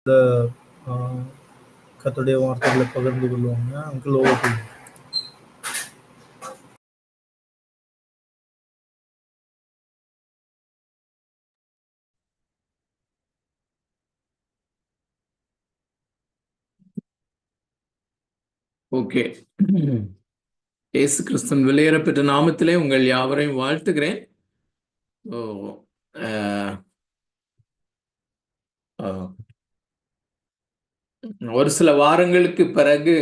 இந்த ஆ, கர்த்தருடைய வார்த்தைகளை பகிர்ந்து கொள்வாங்க. Uncle over to you. Okay. இயேசு கிறிஸ்துவின் வெளியேறப்பெற்ற நாமத்திலே உங்கள் யாவரையும் வாழ்த்துகிறேன். ஓ, அஹ், அஹ், ஒரு சில வாரங்களுக்கு பிறகு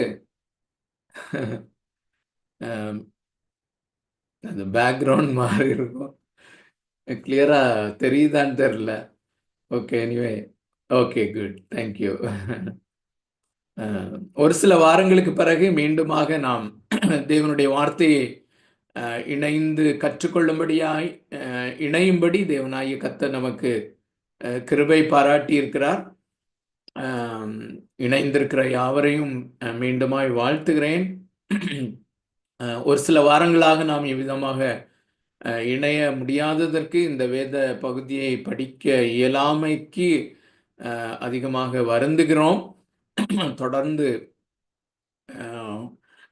அஹ், அது பேக்ரவுண்ட் மாறி இருக்கும். கிளியரா தெரியுதான்னு தெரியல. Okay, anyway, okay, good, thank you. ஒரு சில வாரங்களுக்கு பிறகு மீண்டுமாக நாம் தேவனுடைய வார்த்தையை இணைந்து கற்றுக்கொள்ளும்படியாய் இணையும்படி தேவனாகிய கர்த்தர் நமக்கு கிருபை பாராட்டி இருக்கிறார். இணைந்திருக்கிற யாவரையும் மீண்டுமாய் வாழ்த்துகிறேன். ஒரு சில வாரங்களாக நாம் இவ்விதமாக இணைய முடியாததற்கு இந்த வேத பகுதியை படிக்க இயலாமைக்கு அதிகமாக வருந்துகிறோம். தொடர்ந்து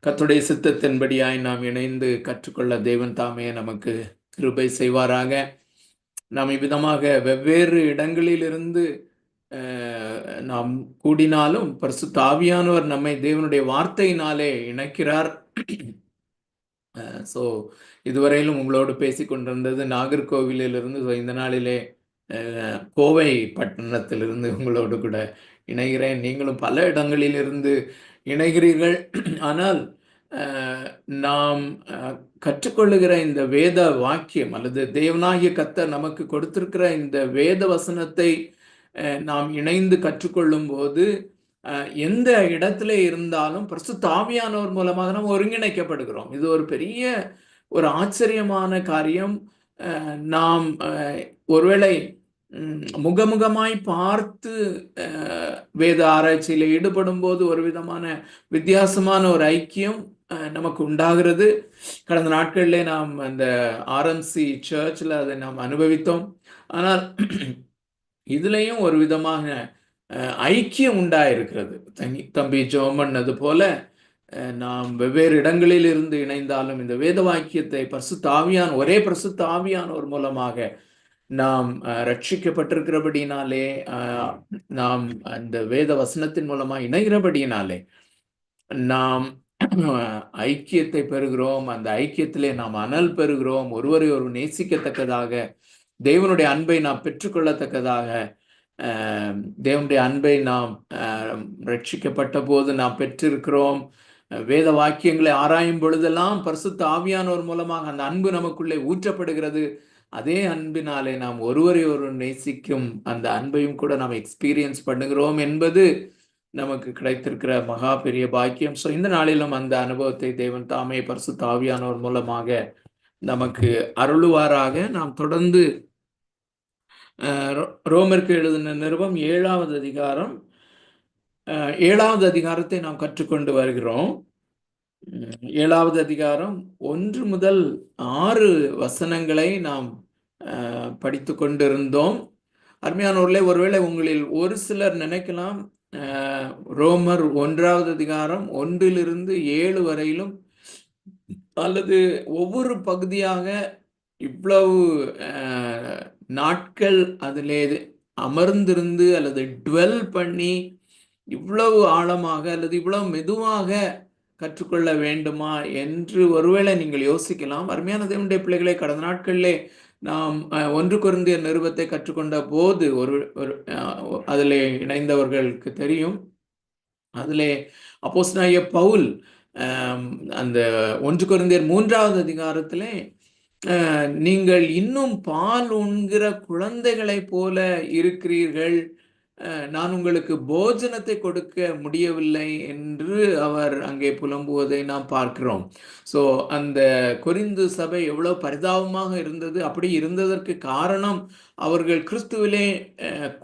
கர்த்தருடைய சித்தத்தின்படியாய் நாம் இணைந்து கற்றுக்கொள்ள தேவன் தாமே நமக்கு கிருபை செய்வாராக. நாம் இவ்விதமாக வெவ்வேறு இடங்களிலிருந்து நாம் கூடினாலும் பரிசுத்த ஆவியானவர் நம்மை தேவனுடைய வார்த்தையினாலே இணைக்கிறார். ஸோ இதுவரையிலும் உங்களோடு பேசி கொண்டிருந்தது நாகர்கோவிலிருந்து. இந்த நாளிலே கோவை பட்டணத்திலிருந்து உங்களோடு கூட இணைகிறேன். நீங்களும் பல இடங்களிலிருந்து இணைகிறீர்கள். ஆனால் நாம் கற்றுக்கொள்ளுகிற இந்த வேத வாக்கியம் அல்லது தேவனாகிய கர்த்தர் நமக்கு கொடுத்திருக்கிற இந்த வேத வசனத்தை நாம் இணைந்து கற்றுக்கொள்ளும் போது எந்த இடத்துல இருந்தாலும் பரிசுத்த ஆவியானவர் மூலமாக நாம் ஒருங்கிணைக்கப்படுகிறோம். இது ஒரு பெரிய ஒரு ஆச்சரியமான காரியம். நாம் ஒருவேளை முகமுகமாய் பார்த்து வேத ஆராய்ச்சியில் ஈடுபடும் போது ஒரு விதமான வித்தியாசமான ஒரு ஐக்கியம் நமக்கு உண்டாகிறது. கடந்த நாட்களிலே நாம் அந்த ஆர்எம்சி சர்ச்சில் அதை நாம் அனுபவித்தோம். ஆனால் இதுலேயும் ஒரு விதமாக ஐக்கியம் உண்டாயிருக்கிறது. தம்பி ஜோமன் அது போல நாம் வெவ்வேறு இடங்களில் இருந்து இணைந்தாலும் இந்த வேத வாக்கியத்தை பரிசுத்த ஆவியான் ஒரே பரிசுத்த ஆவியானவர் மூலமாக நாம் ரட்சிக்கப்பட்டிருக்கிறபடினாலே, நாம் அந்த வேத வசனத்தின் மூலமா இணைகிறபடினாலே நாம் ஐக்கியத்தை பெறுகிறோம். அந்த ஐக்கியத்திலே நாம் அனல் பெறுகிறோம். ஒருவரை ஒரு நேசிக்கத்தக்கதாக தேவனுடைய அன்பை நாம் பெற்றுக்கொள்ளத்தக்கதாக தேவனுடைய அன்பை நாம் ரட்சிக்கப்பட்ட போது நாம் பெற்றிருக்கிறோம். வேத வாக்கியங்களை ஆராயும் பொழுதெல்லாம் பரிசுத்த ஆவியானவர் மூலமாக அந்த அன்பு நமக்குள்ளே ஊற்றப்படுகிறது. அதே அன்பினாலே நாம் ஒருவரை ஒரு நேசிக்கும் அந்த அன்பையும் கூட நாம் எக்ஸ்பீரியன்ஸ் பண்ணுகிறோம் என்பது நமக்கு கிடைத்திருக்கிற மகா பெரிய பாக்கியம். ஸோ இந்த நாளிலும் அந்த அனுபவத்தை தேவன் தாமே பரிசுத்த ஆவியானவர் மூலமாக நமக்கு அருளுவாராக. நாம் தொடர்ந்து ரோமருக்கு எழுதின நிருபம் 7வது அதிகாரம் 7வது அதிகாரத்தை நாம் கற்றுக்கொண்டு வருகிறோம். 7வது அதிகாரம் 1 முதல் 6 வசனங்களை நாம் படித்து கொண்டிருந்தோம். அருமையானவர்களே, ஒருவேளை உங்களில் ஒரு சிலர் நினைக்கலாம், ரோமர் 1வது அதிகாரம் 1 - 7 வரையிலும் அல்லது ஒவ்வொரு பகுதியாக இவ்வளவு நாட்கள் அதிலே அமர்ந்திருந்து அல்லது டுவெல் பண்ணி இவ்வளவு ஆழமாக அல்லது இவ்வளவு மெதுவாக கற்றுக்கொள்ள வேண்டுமா என்று ஒருவேளை நீங்கள் யோசிக்கலாம். அருமையான தேவனுடைய பிள்ளைகளை, கடந்த நாட்களிலே நாம் 1 கொரிந்தியர் நிருபத்தை கற்றுக்கொண்ட போது அதிலே இணைந்தவர்களுக்கு தெரியும். அதிலே அப்போஸ்தலனாகிய பவுல் அந்த 1 கொரிந்தியர் 3வது அதிகாரத்திலே நீங்கள் இன்னும் பால் உண்கிற குழந்தைகளைப் போல இருக்கிறீர்கள், நான் உங்களுக்கு போஜனத்தை கொடுக்க முடியவில்லை என்று அவர் அங்கே புலம்புவதை நாம் பார்க்கிறோம். ஸோ அந்த கொரிந்து சபை எவ்வளவு பரிதாபமாக இருந்தது. அப்படி இருந்ததற்கு காரணம் அவர்கள் கிறிஸ்துவிலே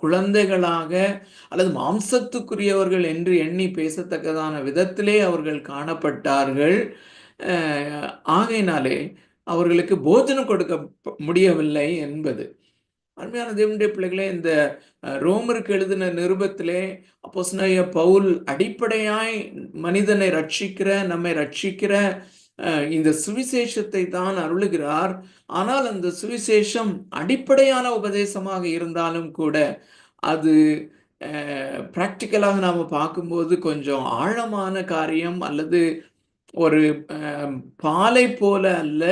குழந்தைகளாக அல்லது மாம்சத்துக்குரியவர்கள் என்று எண்ணி பேசத்தக்கதான விதத்திலே அவர்கள் காணப்பட்டார்கள். ஆகையினாலே அவர்களுக்கு போஜனம் கொடுக்க முடியவில்லை என்பது. அருமையான தேவனுடைய பிள்ளைகளே, இந்த ரோமருக்கு எழுதின நிருபத்திலே அப்போஸ்தலனாகிய பவுல் அடிப்படையாய் மனிதனை ரட்சிக்கிற, நம்மை ரட்சிக்கிற இந்த சுவிசேஷத்தை தான் அருளுகிறார். ஆனால் அந்த சுவிசேஷம் அடிப்படையான உபதேசமாக இருந்தாலும் கூட அது பிராக்டிக்கலாக நாம பார்க்கும்போது கொஞ்சம் ஆழமான காரியம், அல்லது ஒரு பாலை போல அல்ல,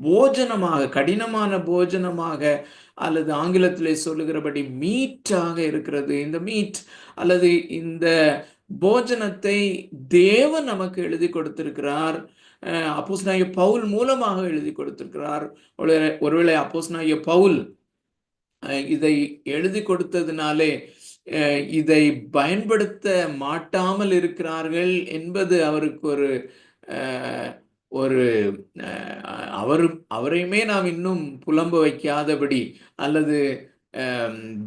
போஜனமாக, கடினமான போஜனமாக, அல்லது ஆங்கிலத்திலே சொல்லுகிறபடி மீட்டாக இருக்கிறது. இந்த மீட் அல்லது இந்த போஜனத்தை தேவன் நமக்கு எழுதி கொடுத்திருக்கிறார். அப்போஸ்தலனாகிய பவுல் மூலமாக எழுதி கொடுத்திருக்கிறார். ஒருவேளை அப்போஸ்தலனாகிய பவுல் இதை எழுதி கொடுத்ததினாலே இதை பயன்படுத்த மாட்டாமல் இருக்கிறார்கள் என்பது அவருக்கு ஒரு அவரையுமே நாம் இன்னும் புலம்ப வைக்காதபடி, அல்லது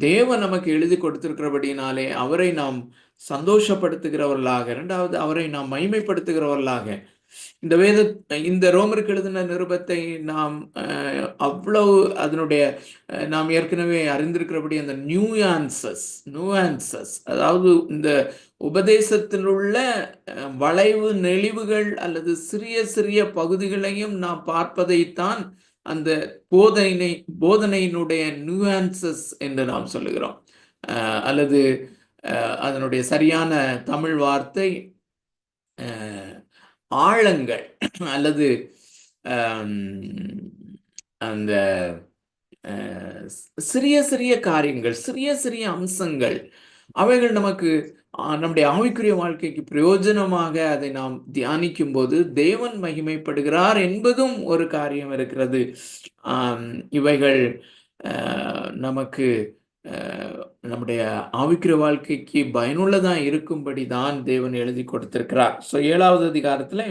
தேவன் நமக்கு எழுதி கொடுத்திருக்கிறபடினாலே அவரை நாம் சந்தோஷப்படுத்துகிறவர்களாக, இரண்டாவது அவரை நாம் மகிமைப்படுத்துகிறவர்களாக, இந்த ரோமருக்கு எழுதின நிருபத்தை நாம் அவ்வளவு அதனுடைய நாம் ஏற்கனவே அறிந்திருக்கிறபடி அந்த நியூயான்சஸ், அதாவது இந்த உபதேசத்தில் உள்ள வளைவு நெளிவுகள் அல்லது சிறிய சிறிய பகுதிகளையும் நாம் பார்ப்பதைத்தான் அந்த போதனையினுடைய நியூயான்சஸ் என்று நாம் சொல்லுகிறோம். அல்லது அதனுடைய சரியான தமிழ் வார்த்தை ஆழங்கள், அல்லது அந்த சிறிய சிறிய காரியங்கள், சிறிய சிறிய அம்சங்கள், அவைகள் நமக்கு நம்முடைய ஆவிக்குரிய வாழ்க்கைக்கு பிரயோஜனமாக அதை நாம் தியானிக்கும் போது தேவன் மகிமைப்படுகிறார் என்பதும் ஒரு காரியம் இருக்கிறது. இவைகள் நமக்கு நம்முடைய ஆவிக்குரிய வாழ்க்கைக்கு பயனுள்ளதா இருக்கும்படி தான் தேவன் எழுதி கொடுத்திருக்கிறார். ஸோ 7வது அதிகாரத்துல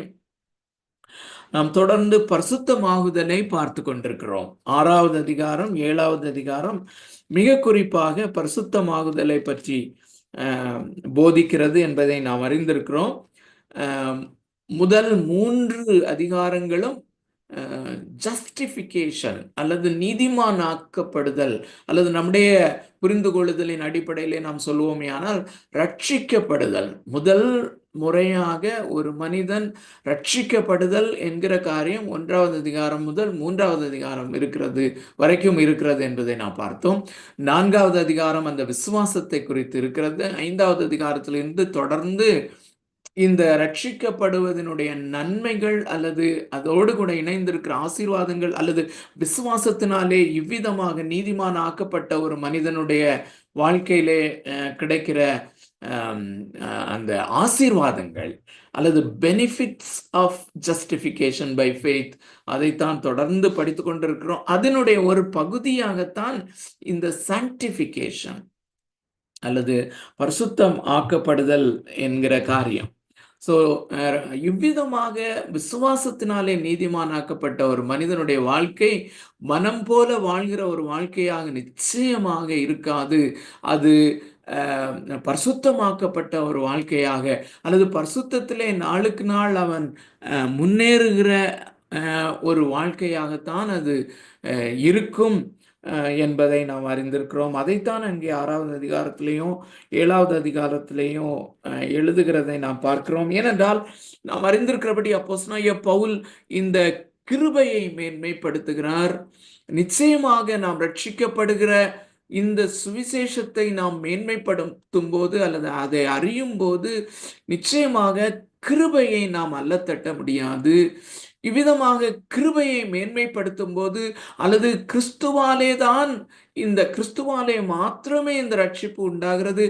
நாம் தொடர்ந்து பரிசுத்தமாகுதலை பார்த்து கொண்டிருக்கிறோம். 6வது அதிகாரம், 7வது அதிகாரம் மிக குறிப்பாக பரிசுத்தமாகுதலை பற்றி போதிக்கிறது என்பதை நாம் அறிந்திருக்கிறோம். முதல் 3 அதிகாரங்களும் ஜஸ்டிஃபிகேஷன் அல்லது நீதிமானாக்கப்படுதல், அல்லது நம்முடைய புரிந்து கொள்ளுதலின் அடிப்படையிலே நாம் சொல்லுவோமே ஆனால் ரட்சிக்கப்படுதல். முதல் முறையாக ஒரு மனிதன் ரட்சிக்கப்படுதல் என்கிற காரியம் 1வது அதிகாரம் முதல் 3வது அதிகாரம் வரைக்கும் இருக்கிறது என்பதை நாம் பார்த்தோம். 4வது அதிகாரம் அந்த விசுவாசத்தை குறித்து இருக்கிறது. 5வது அதிகாரத்திலிருந்து தொடர்ந்து இந்த ரட்சிக்கப்படுவதனுடைய நன்மைகள், அல்லது அதோடு கூட இணைந்திருக்கிற ஆசீர்வாதங்கள், அல்லது விசுவாசத்தினாலே இவ்விதமாக நீதிமான் ஆக்கப்பட்ட ஒரு மனிதனுடைய வாழ்க்கையிலே கிடைக்கிற அந்த ஆசீர்வாதங்கள், அல்லது benefits of justification by faith, அதைத்தான் தொடர்ந்து படித்து கொண்டிருக்கிறோம். அதனுடைய ஒரு பகுதியாகத்தான் இந்த சாங்டிஃபிகேஷன் அல்லது பரிசுத்தம் ஆக்கப்படுதல் என்கிற காரியம். ஸோ இவ்விதமாக விசுவாசத்தினாலே நீதிமானாக்கப்பட்ட ஒரு மனிதனுடைய வாழ்க்கை மனம் போல வாழ்கிற ஒரு வாழ்க்கையாக நிச்சயமாக இருக்காது. அது பரிசுத்தமாக்கப்பட்ட ஒரு வாழ்க்கையாக, அல்லது பரிசுத்தத்திலே நாளுக்கு நாள் அவன் முன்னேறுகிற ஒரு வாழ்க்கையாகத்தான் அது இருக்கும் என்பதை நாம் அறிந்திருக்கிறோம். அதைத்தான் அங்கே 6வது அதிகாரத்திலையும் 7வது அதிகாரத்திலையும் எழுதுகிறதை நாம் பார்க்கிறோம். ஏனென்றால் நாம் அறிந்திருக்கிறபடி அப்போஸ்தலனாகிய பவுல் இந்த கிருபையை மேன்மைப்படுத்துகிறார். நிச்சயமாக நாம் ரட்சிக்கப்படுகிற இந்த சுவிசேஷத்தை நாம் மேன்மைப்படுத்தும் போது, அல்லது அதை அறியும் போது, நிச்சயமாக கிருபையை நாம் அல்லத்தட்ட முடியாது. இவ்விதமாக கிருபையை மேன்மைப்படுத்தும் போது, அல்லது கிறிஸ்துவாலே மாத்திரமே இந்த ரட்சிப்பு உண்டாகிறது,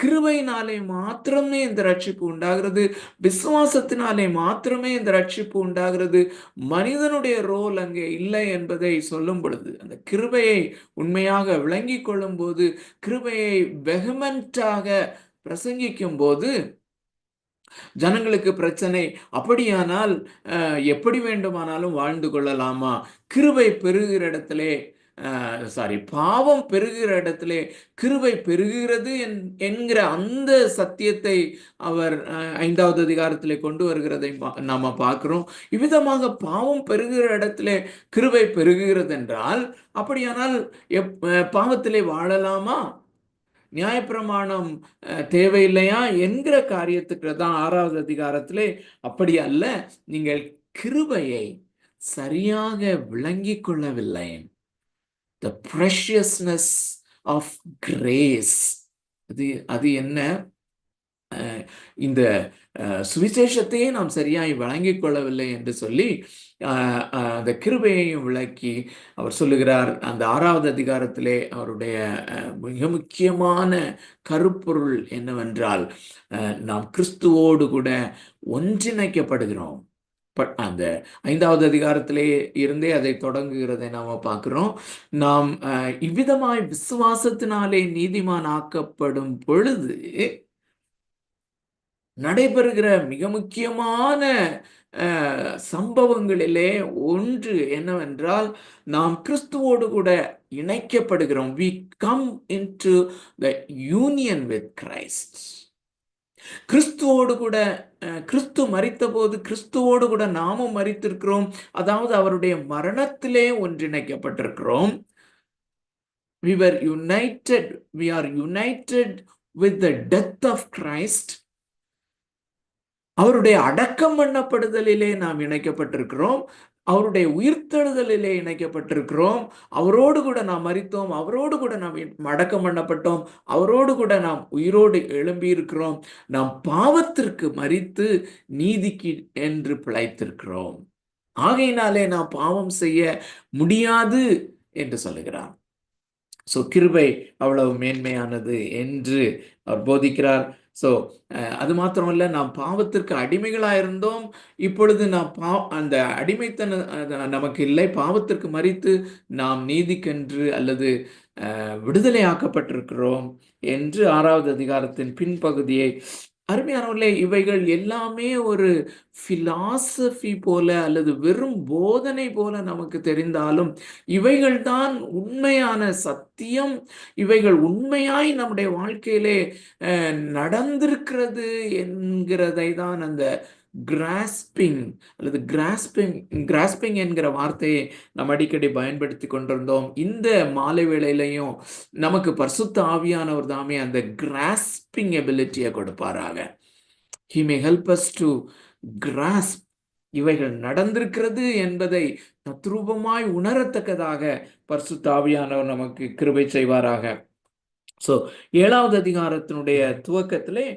கிருபையினாலே மாத்திரமே இந்த ரட்சிப்பு உண்டாகிறது, விசுவாசத்தினாலே மாத்திரமே இந்த ரட்சிப்பு உண்டாகிறது, மனிதனுடைய ரோல் அங்கே இல்லை என்பதை சொல்லும் பொழுது, அந்த கிருபையை உண்மையாக விளங்கி கொள்ளும் போது, கிருபையை வெஹமென்ட்டாக பிரசங்கிக்கும் போது ஜனங்களுக்கு பிரச்சனை. அப்படியானால் எப்படி வேண்டுமானாலும் வாழ்ந்து கொள்ளலாமா? கிருபை பெருகிற இடத்திலே பாவம் பெருகிற இடத்திலே கிருபை பெருகிறது என்கிற அந்த சத்தியத்தை அவர் 5வது அதிகாரத்திலே கொண்டு வருகிறதை நாம பார்க்கிறோம். இவ்விதமாக பாவம் பெருகிற இடத்திலே கிருபை பெருகுகிறது என்றால், அப்படியானால் பாவத்திலே வாழலாமா? நியாயப்பிரமாணம் தேவையில்லையா என்கிற காரியத்துக்கு தான் 6வது அதிகாரத்திலே அப்படி அல்ல, நீங்கள் கிருபையை சரியாக விளங்கிக் கொள்ளவில்லை. The preciousness of grace. அது என்ன? இந்த சுவிசேஷத்தையே நாம் சரியாய் வழங்கிக் கொள்ளவில்லை என்று சொல்லி அந்த கிருபையையும் விளக்கி அவர் சொல்லுகிறார். அந்த 6வது அதிகாரத்திலே அவருடைய மிக முக்கியமான கருப்பொருள் என்னவென்றால், நாம் கிறிஸ்துவோடு கூட ஒன்றிணைக்கப்படுகிறோம். அந்த 5வது அதிகாரத்திலே இருந்தே அதை தொடங்குகிறதை நாம பார்க்கிறோம். நாம் இவ்விதமாய் விசுவாசத்தினாலே நீதிமான் ஆக்கப்படும் பொழுது நடைபெறுகிற மிக முக்கியமான சம்பவங்களிலே ஒன்று என்னவென்றால், நாம் கிறிஸ்துவோடு கூட இணைக்கப்படுகிறோம். We come into the union with Christ. கிறிஸ்துவோடு கூட, கிறிஸ்து மரித்த போது கிறிஸ்துவோடு கூட நாமும் மரித்திருக்கிறோம். அதாவது அவருடைய மரணத்திலே ஒன்றிணைக்கப்பட்டிருக்கிறோம். We are united with the death of Christ. அவருடைய அடக்கம் பண்ணப்படுதலிலே நாம் இணைக்கப்பட்டிருக்கிறோம். அவருடைய உயிர்த்தெழுதலிலே இணைக்கப்பட்டிருக்கிறோம். அவரோடு கூட நாம் மரித்தோம், அவரோடு கூட நாம் அடக்கம் பண்ணப்பட்டோம், அவரோடு கூட நாம் உயிரோடு எழும்பி இருக்கிறோம். நாம் பாவத்திற்கு மரித்து நீதிக்கு என்று பிழைத்திருக்கிறோம். ஆகையினாலே நாம் பாவம் செய்ய முடியாது என்று சொல்லுகிறார். கிருபை அவ்வளவு மேன்மையானது என்று அவர் போதிக்கிறார். அது மாத்திரமல்ல, நாம் பாவத்திற்கு அடிமைகளாயிருந்தோம், இப்பொழுது நாம் அந்த அடிமைத்தன நமக்கு இல்லை. பாவத்திற்கு மரித்து நாம் நீதிக்கென்று அல்லது விடுதலை ஆக்கப்பட்டிருக்கிறோம் என்று 6வது அதிகாரத்தின் பின்பகுதியை அருமையானவர்களே, இவைகள் எல்லாமே ஒரு பிலாசபி போல அல்லது வெறும் போதனை போல நமக்கு தெரிந்தாலும் இவைகள் தான் உண்மையான சத்தியம். இவைகள் உண்மையாய் நம்முடைய வாழ்க்கையிலே நடந்திருக்கிறது என்கிறதை தான் அந்த கிராஸ்பிங் அல்லது கிராஸ்பிங் என்கிற வார்த்தையை நாம் அடிக்கடி பயன்படுத்தி கொண்டிருந்தோம். இந்த மாலை வேளையிலையும் நமக்கு பரிசுத்த ஆவியானவர் தாமே அந்த grasping எபிலிட்டியை கொடுப்பாராக. He may help us to grasp. இவைகள் நடந்திருக்கிறது என்பதை தத்ரூபமாய் உணரத்தக்கதாக பரிசுத்த ஆவியானவர் நமக்கு கிருபை செய்வாராக. 7வது அதிகாரத்தினுடைய துவக்கத்திலே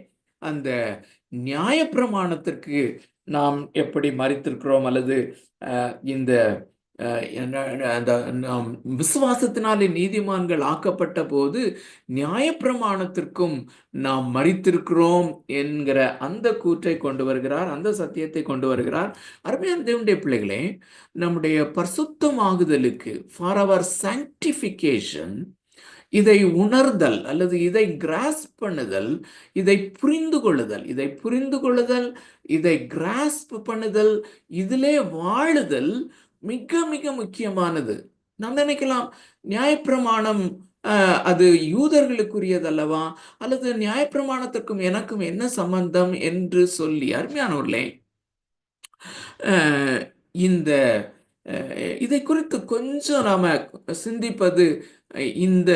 அந்த நியாயப்பிரமாணத்திற்கு நாம் எப்படி மரித்திருக்கிறோம் அல்லது இந்த நாம் விசுவாசத்தினாலே நீதிமான்கள் ஆக்கப்பட்ட போது நியாயப்பிரமாணத்திற்கும் நாம் மரித்திருக்கிறோம் என்கிற அந்த கூற்றை கொண்டு வருகிறார், அந்த சத்தியத்தை கொண்டு வருகிறார். அருமையான தேவனுடைய பிள்ளைகளே, நம்முடைய பரிசுத்தமாகுதலுக்கு, ஃபார் அவர் சாங்டிஃபிகேஷன், இதை உணர்தல் அல்லது இதை கிராஸ்ப் பண்ணுதல், இதை புரிந்து கொள்ளுதல், இதை கிராஸ்ப் பண்ணுதல், இதிலே வாழுதல் மிக மிக முக்கியமானது. நாம் நினைக்கலாம், நியாயப்பிரமாணம் அது யூதர்களுக்குரியதல்லவா, அல்லது நியாயப்பிரமாணத்திற்கும் எனக்கும் என்ன சம்பந்தம் என்று சொல்லி, அருமையானவர்களே, இதை குறித்து கொஞ்சம் நாம சிந்திப்பது இந்த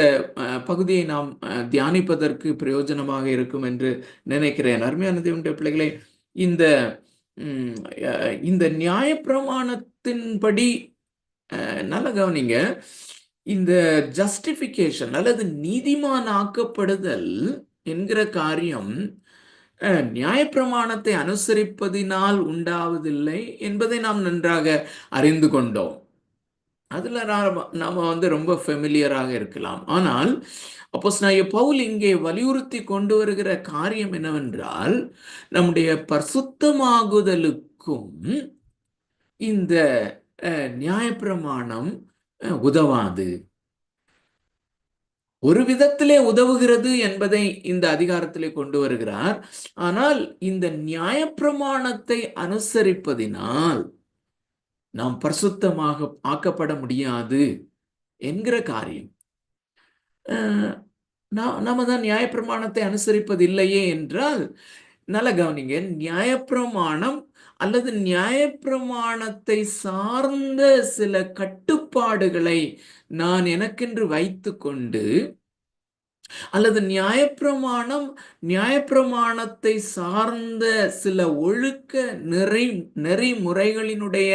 பகுதியை நாம் தியானிப்பதற்கு பிரயோஜனமாக இருக்கும் என்று நினைக்கிறேன். அருமையான தேவனுடைய பிள்ளைகளே, இந்த நியாயப்பிரமாணத்தின்படி நல்ல கவனிங்க, இந்த ஜஸ்டிஃபிகேஷன் அல்லது நீதிமான் ஆக்கப்படுதல் என்கிற காரியம் நியாயப்பிரமாணத்தை அனுசரிப்பதினால் உண்டாவதில்லை என்பதை நாம் நன்றாக அறிந்து கொண்டோம். அதுல நாம ரொம்ப ஃபெமிலியராக இருக்கலாம். ஆனால் அப்போஸ்தலனாகிய பவுல் இங்கே வலியுறுத்தி கொண்டு வருகிற காரியம் என்னவென்றால், நம்முடைய பரிசுத்தமாகுதலுக்கும் இந்த நியாயப்பிரமாணம் உதவாது. ஒரு விதத்திலே உதவுகிறது என்பதை இந்த அதிகாரத்திலே கொண்டு வருகிறார். ஆனால் இந்த நியாயப்பிரமாணத்தை அனுசரிப்பதினால் நாம் பரிசுத்தமாக ஆக்கப்பட முடியாது என்கிற காரியம். நாம தான் நியாயப்பிரமாணத்தை அனுசரிப்பது இல்லையே என்றால், நல்ல கவனிங்க, நியாயப்பிரமாணம் அல்லது நியாயப்பிரமாணத்தை சார்ந்த சில கட்டுப்பாடுகளை நான் எனக்கென்று வைத்து கொண்டு, அல்லது நியாயப்பிரமாணத்தை சார்ந்த சில ஒழுக்க நெறிமுறைகளினுடைய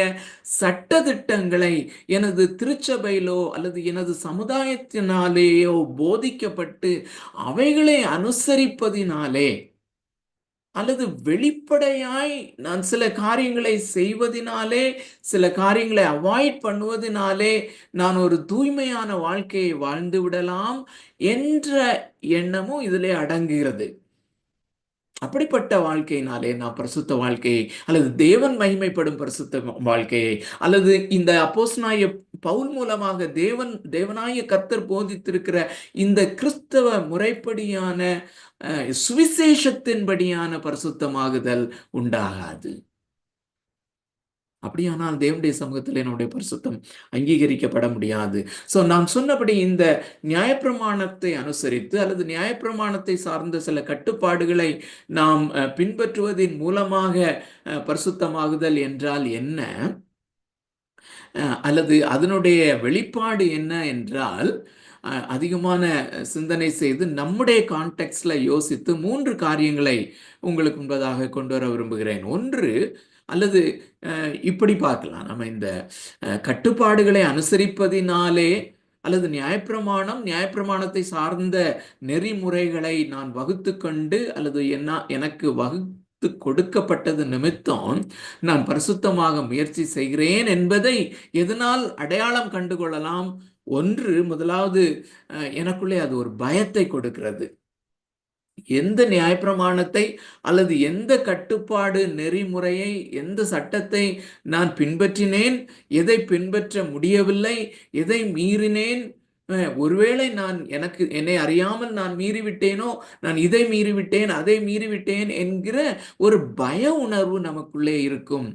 சட்டதிட்டங்களை எனது திருச்சபையிலோ அல்லது எனது சமுதாயத்தினாலேயோ போதிக்கப்பட்டு அவைகளை அனுசரிப்பதினாலே அல்லது வெளிப்படையாய் நான் சில காரியங்களை செய்வதினாலே, சில காரியங்களை அவாய்ட் பண்ணுவதினாலே நான் ஒரு தூய்மையான வாழ்க்கையை வாழ்ந்து விடலாம் என்ற எண்ணமும் இதிலே அடங்குகிறது. அப்படிப்பட்ட வாழ்க்கையினாலே நான் பரிசுத்த வாழ்க்கையை அல்லது தேவன் மகிமைப்படும் பரிசுத்த வாழ்க்கையை அல்லது இந்த அப்போஸ்தலனாகிய பவுல் மூலமாக தேவனாகிய கர்த்தர் போதித்திருக்கிற இந்த கிறிஸ்தவ முறைப்படியான சுவிசேஷத்தின்படியான பரிசுத்தமாகுதல் உண்டாகாது. அப்படியானால் தேவனுடைய சமூகத்திலே நம்முடைய பரிசுத்தம் அங்கீகரிக்கப்பட முடியாது. ஸோ நான் சொன்னபடி இந்த நியாயப்பிரமாணத்தை அனுசரித்து அல்லது நியாயப்பிரமாணத்தை சார்ந்த சில கட்டுப்பாடுகளை நாம் பின்பற்றுவதன் மூலமாக பரிசுத்தமாகுதல் என்றால் என்ன, அல்லது அதனுடைய வெளிப்பாடு என்ன என்றால், அதிகமான சிந்தனை செய்து நம்முடைய கான்டெக்ட்ல யோசித்து 3 காரியங்களை உங்களுக்கு முன்பதாக கொண்டு வர விரும்புகிறேன். ஒன்று, அல்லது இப்படி பார்க்கலாம், நம்ம இந்த கட்டுப்பாடுகளை அனுசரிப்பதினாலே அல்லது நியாயப்பிரமாணத்தை சார்ந்த நெறிமுறைகளை நான் வகுத்து கொண்டு அல்லது எனக்கு வகுத்து கொடுக்கப்பட்டது நிமித்தம் நான் பரிசுத்தமாக முயற்சி செய்கிறேன் என்பதை எதனால் அடையாளம் கண்டுகொள்ளலாம்? ஒன்று, முதலாவது, எனக்குள்ளே அது ஒரு பயத்தை கொடுக்கிறது. எந்த நியாயப்பிரமாணத்தை அல்லது எந்த கட்டுப்பாடு நெறிமுறையை, எந்த சட்டத்தை நான் பின்பற்றினேன், எதை பின்பற்ற முடியவில்லை, எதை மீறினேன், ஒருவேளை என்னை அறியாமல் நான் மீறிவிட்டேனோ, நான் இதை மீறிவிட்டேன், அதை மீறிவிட்டேன் என்கிற ஒரு பய உணர்வு நமக்குள்ளே இருக்கும்.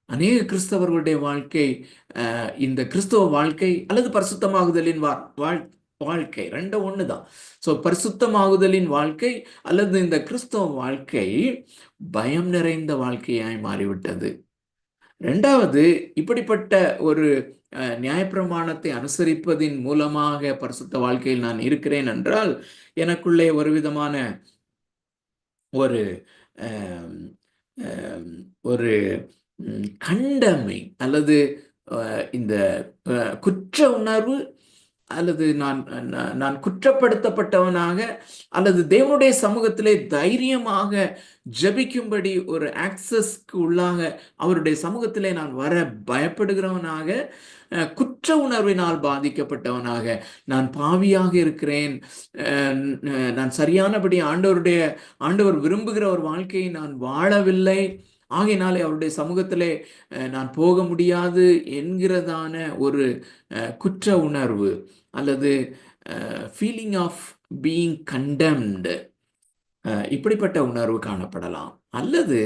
அநேக கிறிஸ்தவர்களுடைய வாழ்க்கை, இந்த கிறிஸ்தவ வாழ்க்கை அல்லது பரிசுத்தமாகுதலின் வாழ்க்கை ரெண்டும் ஒண்ணுதான். ஸோ பரிசுத்தமாகுதலின் வாழ்க்கை அல்லது இந்த கிறிஸ்தவ வாழ்க்கை பயம் நிறைந்த வாழ்க்கையாய் மாறிவிட்டது. ரெண்டாவது, இப்படிப்பட்ட ஒரு நியாயப்பிரமாணத்தை அனுசரிப்பதின் மூலமாக பரிசுத்த வாழ்க்கையில் நான் இருக்கிறேன் என்றால், எனக்குள்ளே ஒரு விதமான ஒரு ஒரு கண்டமிங் அல்லது இந்த குற்ற உணர்வு அல்லது நான் குற்றப்படுத்தப்பட்டவனாக அல்லது தேவனுடைய சமூகத்திலே தைரியமாக ஜெபிக்கும்படி ஒரு ஆக்சஸ்க்கு உள்ளாக அவருடைய சமூகத்திலே நான் வர பயப்படுகிறவனாக, குற்ற உணர்வினால் பாதிக்கப்பட்டவனாக, நான் பாவியாக இருக்கிறேன், நான் சரியானபடி ஆண்டவர் விரும்புகிற ஒரு வாழ்க்கையை நான் வாழவில்லை, ஆகையினாலே அவருடைய சமூகத்திலே நான் போக முடியாது என்கிறதான ஒரு குற்ற உணர்வு அல்லது ஃபீலிங் ஆஃப் பீயிங் கண்டெம்டு, இப்படிப்பட்ட உணர்வு காணப்படலாம். அல்லது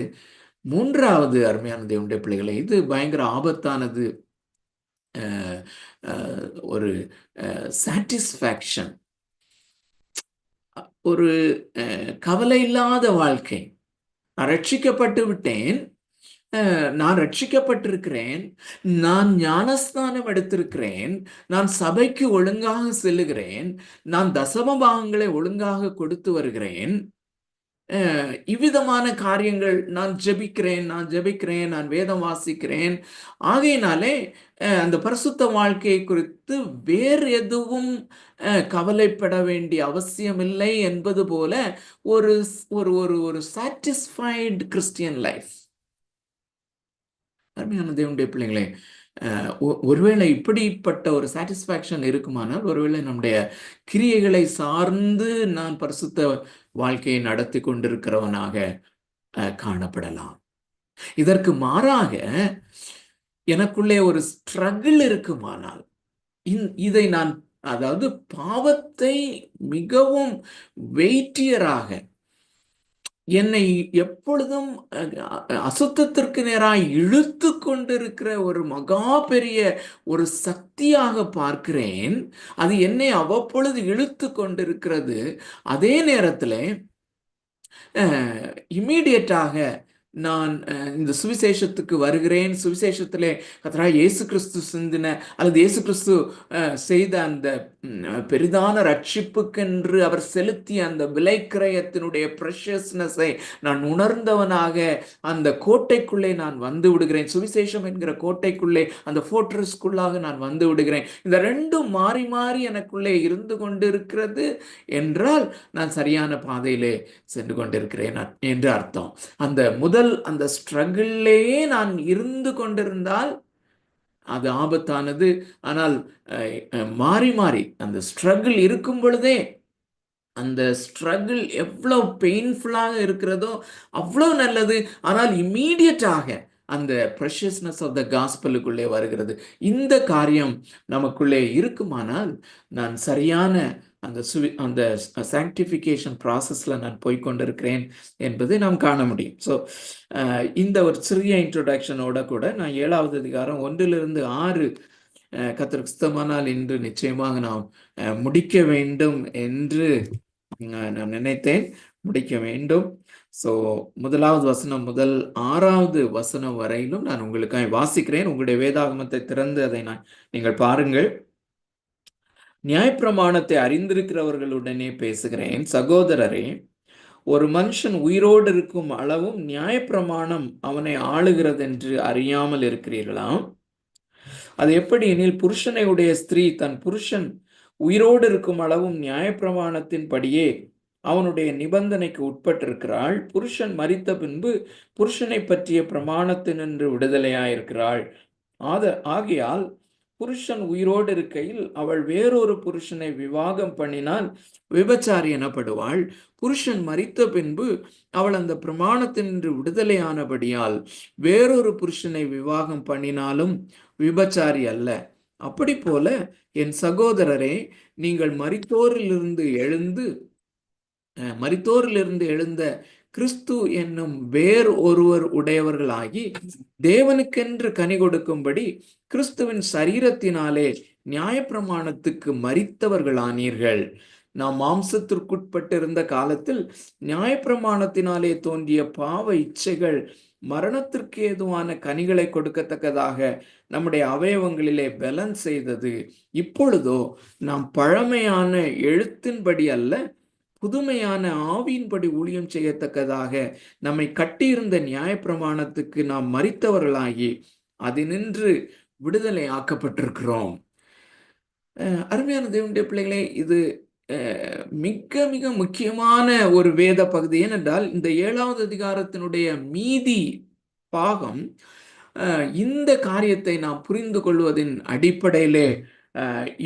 மூன்றாவது, அருமையான தேவனுடைய பிள்ளைகளை, இது பயங்கர ஆபத்தானது, ஒரு சாட்டிஸ்ஃபேக்ஷன், ஒரு கவலை இல்லாத வாழ்க்கை. நான் ரட்சிக்கப்பட்டு விட்டேன், நான் ரட்சிக்கப்பட்டிருக்கிறேன், நான் ஞானஸ்நானம் எடுத்திருக்கிறேன், நான் சபைக்கு ஒழுங்காக செல்லுகிறேன், நான் தசம பாகங்களை ஒழுங்காக கொடுத்து வருகிறேன், இவ்விதமான காரியங்கள், நான் ஜெபிக்கிறேன், நான் வேதம் வாசிக்கிறேன், ஆகையினாலே அந்த பரிசுத்த வாழ்க்கையை குறித்து வேறு எதுவும் கவலைப்பட வேண்டிய அவசியமில்லை என்பது போல ஒரு ஒரு ஒரு சாட்டிஸ்ஃபைடு கிறிஸ்டியன் லைஃப். அருமையான தேவனுடைய பிள்ளைங்களே, ஒருவேளை இப்படிப்பட்ட ஒரு சாட்டிஸ்ஃபேக்ஷன் இருக்குமானால், ஒருவேளை நம்முடைய கிரியைகளை சார்ந்து நான் பரிசுத்த வாழ்க்கையை நடத்தி கொண்டிருக்கிறவனாக காணப்படலாம். இதற்கு மாறாக எனக்குள்ளே ஒரு ஸ்ட்ரகிள் இருக்குமானால், இதை நான், அதாவது பாவத்தை மிகவும் வெயிட்டியராக, என்னை எப்பொழுதும் அசுத்தத்திற்கு நேராய் இழுத்து கொண்டிருக்கிற ஒரு மகா பெரிய ஒரு சக்தியாக பார்க்கிறேன். அது என்னை அவ்வப்பொழுது இழுத்து கொண்டிருக்கிறது. அதே நேரத்தில் இம்மீடியட்டாக நான் இந்த சுவிசேஷத்துக்கு வருகிறேன். சுவிசேஷத்திலே கர்த்தராகிய இயேசு கிறிஸ்து சிந்தின அல்லது இயேசு கிறிஸ்து செய்த அந்த பெரிதான ரட்சிப்புக்கென்று அவர் செலுத்திய அந்த விலைக்கிரயத்தினுடைய ப்ரெஷஸ்னஸை நான் உணர்ந்தவனாக அந்த கோட்டைக்குள்ளே நான் வந்து விடுகிறேன். சுவிசேஷம் என்கிற கோட்டைக்குள்ளே, அந்த ஃபோர்ட்ரஸ்க்குள்ளாக நான் வந்து விடுகிறேன். இந்த ரெண்டும் மாறி மாறி எனக்குள்ளே இருந்து கொண்டிருக்கிறது என்றால் நான் சரியான பாதையிலே சென்று கொண்டிருக்கிறேன் என்று அர்த்தம். அந்த ஸ்ட்ரகிள்லேயே நான் இருந்து கொண்டிருந்தால் அது ஆபத்தானது. ஆனால் மாறி மாறி அந்த ஸ்ட்ரகிள் இருக்கும் பொழுதே, அந்த ஸ்ட்ரகிள் எவ்வளவு பெயின்ஃபுல்லாக இருக்கிறதோ அவ்வளவு நல்லது. ஆனால் இம்மீடியட்டாக அந்த ப்ரெஷியஸ்னஸ் ஆஃப் த காஸ்பலுக்குள்ளே வருகிறது. இந்த காரியம் நமக்குள்ளே இருக்குமானால் நான் சரியான அந்த சாங்டிஃபிகேஷன் ப்ராசஸில் நான் போய்கொண்டிருக்கிறேன் என்பதை நாம் காண முடியும். ஸோ இந்த ஒரு சிறிய இன்ட்ரோடக்ஷனோட கூட நான் 7வது அதிகாரம் 1-6 கர்த்தருக்கு சித்தமானால் இன்று நிச்சயமாக நாம் முடிக்க வேண்டும் என்று நான் நினைத்தேன். முடிக்க வேண்டும். ஸோ 1வது வசனம் முதல் 6வது வசனம் வரையிலும் நான் உங்களுக்காக வாசிக்கிறேன். உங்களுடைய வேதாகமத்தை திறந்து அதை நீங்கள் பாருங்கள். நியாயப்பிரமாணத்தை அறிந்திருக்கிறவர்களுடனே பேசுகிறேன். சகோதரரே, ஒரு மனுஷன் உயிரோடு இருக்கும் அளவும் நியாயப்பிரமாணம் அவனை ஆளுகிறது என்று அறியாமல் இருக்கிறீர்களாம்? அது எப்படி எனில், புருஷனை உடைய ஸ்திரீ தன் புருஷன் உயிரோடு இருக்கும் அளவும் நியாயப்பிரமாணத்தின்படியே அவனுடைய நிபந்தனைக்கு உட்பட்டிருக்கிறாள். புருஷன் மரித்த பின்பு புருஷனை பற்றிய பிரமாணத்தினின்று விடுதலையாயிருக்கிறாள். ஆகையால் புருஷன் உயிரோடு இருக்கையில் அவள் வேறொரு புருஷனை விவாகம் பண்ணினால் விபச்சாரி எனப்படுவாள். புருஷன் மரித்த பின்பு அவள் அந்த பிரமாணத்தினின்று விடுதலையானபடியால் வேறொரு புருஷனை விவாகம் பண்ணினாலும் விபச்சாரி அல்ல. அப்படி போல என் சகோதரரே, நீங்கள் மரித்தோரிலிருந்து எழுந்த கிறிஸ்து என்னும் வேர் ஒருவர் உடையவர்களாகி தேவனுக்கென்று கனி கொடுக்கும்படி கிறிஸ்துவின் சரீரத்தினாலே நியாயப்பிரமாணத்துக்கு மரித்தவர்களானீர்கள். நாம் மாம்சத்திற்குட்பட்டிருந்த காலத்தில் நியாயப்பிரமாணத்தினாலே தோன்றிய பாவ இச்சைகள் மரணத்திற்கு ஏதுவான கனிகளை கொடுக்கத்தக்கதாக நம்முடைய அவயவங்களிலே பலன் செய்தது. இப்பொழுதோ நாம் பழமையான எழுத்தின்படி அல்ல, புதுமையான ஆவியின்படி ஊழியம் செய்யத்தக்கதாக நம்மை கட்டியிருந்த நியாயப்பிரமாணத்துக்கு நாம் மரித்தவர்களாகி அதினின்று விடுதலை ஆக்கப்பட்டிருக்கிறோம். அருமையான தேவனுடைய பிள்ளைகளே, இது மிக மிக முக்கியமான ஒரு வேத பகுதி. ஏனென்றால் இந்த 7வது அதிகாரத்தினுடைய மீதி பாகம் இந்த காரியத்தை நாம் புரிந்து கொள்வதின் அடிப்படையிலே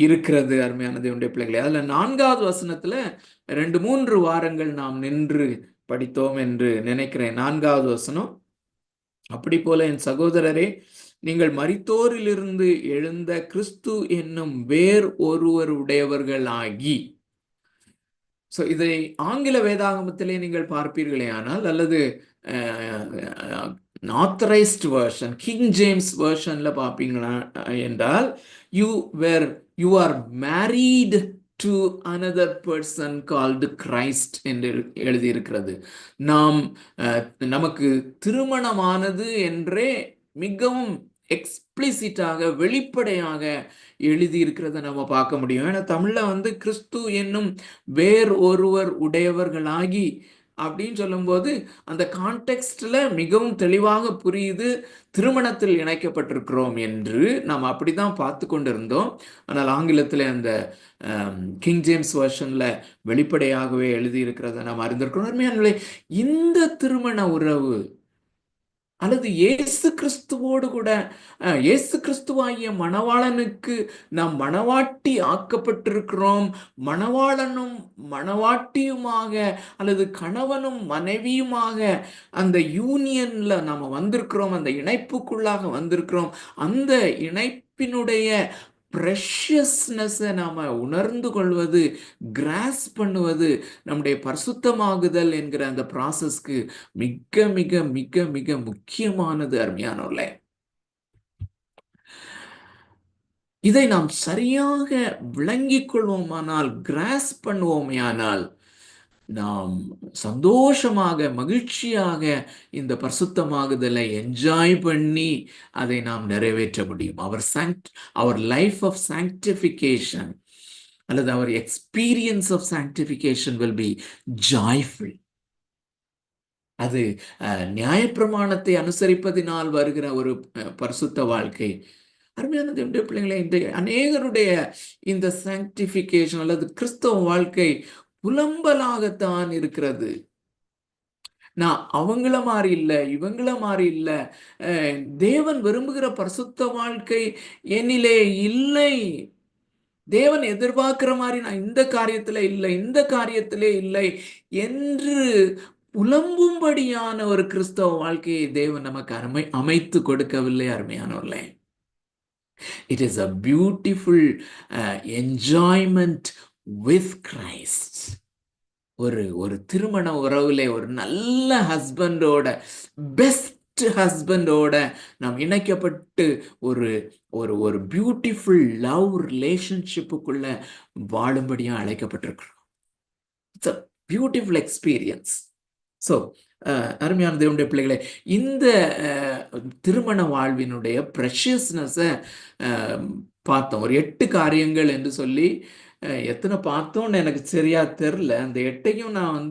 இருக்கிறது. அருமையான தேவனுடைய பிள்ளைகளே, அதுல 4வது வசனத்துல 2-3 வாரங்கள் நாம் நின்று படித்தோம் என்று நினைக்கிறேன். 4வது வசனம், அப்படி போல என் சகோதரரே, நீங்கள் மரித்தோரிலிருந்து எழுந்த கிறிஸ்து என்னும் வேர் ஒருவர் உடையவர்களாகி. ஸோ இதை ஆங்கில வேதாகமத்திலே நீங்கள் பார்ப்பீர்களே ஆனால், அல்லது ஆத்தரைஸ்ட் வெர்ஷன், கிங் ஜேம்ஸ் வெர்ஷன்ல பார்ப்பீங்களா என்றால், you are married to another person called Christ என்று எழுதியிருக்கிறது. நமக்கு திருமணமானது என்றே மிகவும் எக்ஸ்பிளிசிட்டாக, வெளிப்படையாக எழுதியிருக்கிறத நம்ம பார்க்க முடியும். ஏன்னா தமிழ்ல கிறிஸ்து என்னும் வேர் ஒருவர் உடையவர்களாகி அப்படின்னு சொல்லும்போது அந்த கான்டெக்ஸ்ட்ல மிகவும் தெளிவாக புரியுது, திருமணத்தில் இணைக்கப்பட்டிருக்கிறோம் என்று நாம் அப்படிதான் பார்த்து கொண்டிருந்தோம். ஆனால் ஆங்கிலத்தில் அந்த கிங் ஜேம்ஸ் வெர்ஷன்ல வெளிப்படையாகவே எழுதியிருக்கிறத நாம் அறிந்திருக்கிறோம். இந்த திருமண உறவு அல்லது இயேசு கிறிஸ்துவோடு கூட, இயேசு கிறிஸ்துவாகிய மணவாளனுக்கு நாம் மணவாட்டி ஆக்கப்பட்டிருக்கிறோம். மணவாளனும் மணவாட்டியுமாக அல்லது கணவனும் மனைவியுமாக அந்த யூனியன்ல நாம் வந்திருக்கிறோம், அந்த இணைப்புக்குள்ளாக வந்திருக்கிறோம். அந்த இணைப்பினுடைய ப்ரெஷியஸ்னஸை நாம் உணர்ந்து கொள்வது, கிராஸ் பண்ணுவது நம்முடைய பரிசுத்தமாகுதல் என்கிற அந்த ப்ராசஸ்க்கு மிக மிக மிக மிக முக்கியமானது அருமையானவர்களே. இதை நாம் சரியாக விளங்கிக் கொள்வோமானால், கிராஸ் பண்ணுவோமையானால், நாம் சந்தோஷமாக மகிழ்ச்சியாக இந்த பரிசுத்தமாகுதலை என்ஜாய் பண்ணி அதை நாம் நிறைவேற்ற முடியும். அவர் லைஃப் ஆஃப் சாங்டிஃபிகேஷன் அல்லது அவர் experience of sanctification will be joyful. அது நியாயப்பிரமாணத்தை அனுசரிப்பதினால் வருகிற ஒரு பரிசுத்த வாழ்க்கை. அருமையான தேவனுடைய பிள்ளைகளை, இந்த அநேகருடைய இந்த சாங்டிஃபிகேஷன் அல்லது கிறிஸ்தவ வாழ்க்கை புலம்பலாகத்தான் இருக்கிறது. நான் அவங்கள மாதிரி இல்லை, இவங்கள மாதிரி இல்லை, தேவன் விரும்புகிற பரிசுத்த வாழ்க்கை என்னிலே இல்லை, தேவன் எதிர்பார்க்கிற மாதிரி நான் இந்த காரியத்துல இல்லை, இந்த காரியத்திலே இல்லை என்று புலம்பும்படியான ஒரு கிறிஸ்தவ வாழ்க்கையை தேவன் நமக்கு அமைத்து கொடுக்கவில்லை அருமையானவர்களே. It is a beautiful enjoyment with Christ. ஒரு திருமண உறவுல ஒரு நல்ல ஹஸ்பண்டோட, பெஸ்ட் ஹஸ்பண்டோட நாம் இணைக்கப்பட்டு ஒரு ஒரு ஒரு பியூட்டிஃபுல் லவ் ரிலேஷன்ஷிப்புக்குள்ள வாழும்படியா அழைக்கப்பட்டிருக்கிறோம். It's a beautiful experience. So அருமையான தேவனுடைய பிள்ளைகளே, இந்த திருமண வாழ்வினுடைய ப்ரெஷியஸ்னஸை பார்த்தோம். ஒரு 8 காரியங்கள் என்று சொல்லி, எத்தனை பார்த்தோன்னு எனக்கு சரியா தெரில. அந்த 8ஐயும் நான்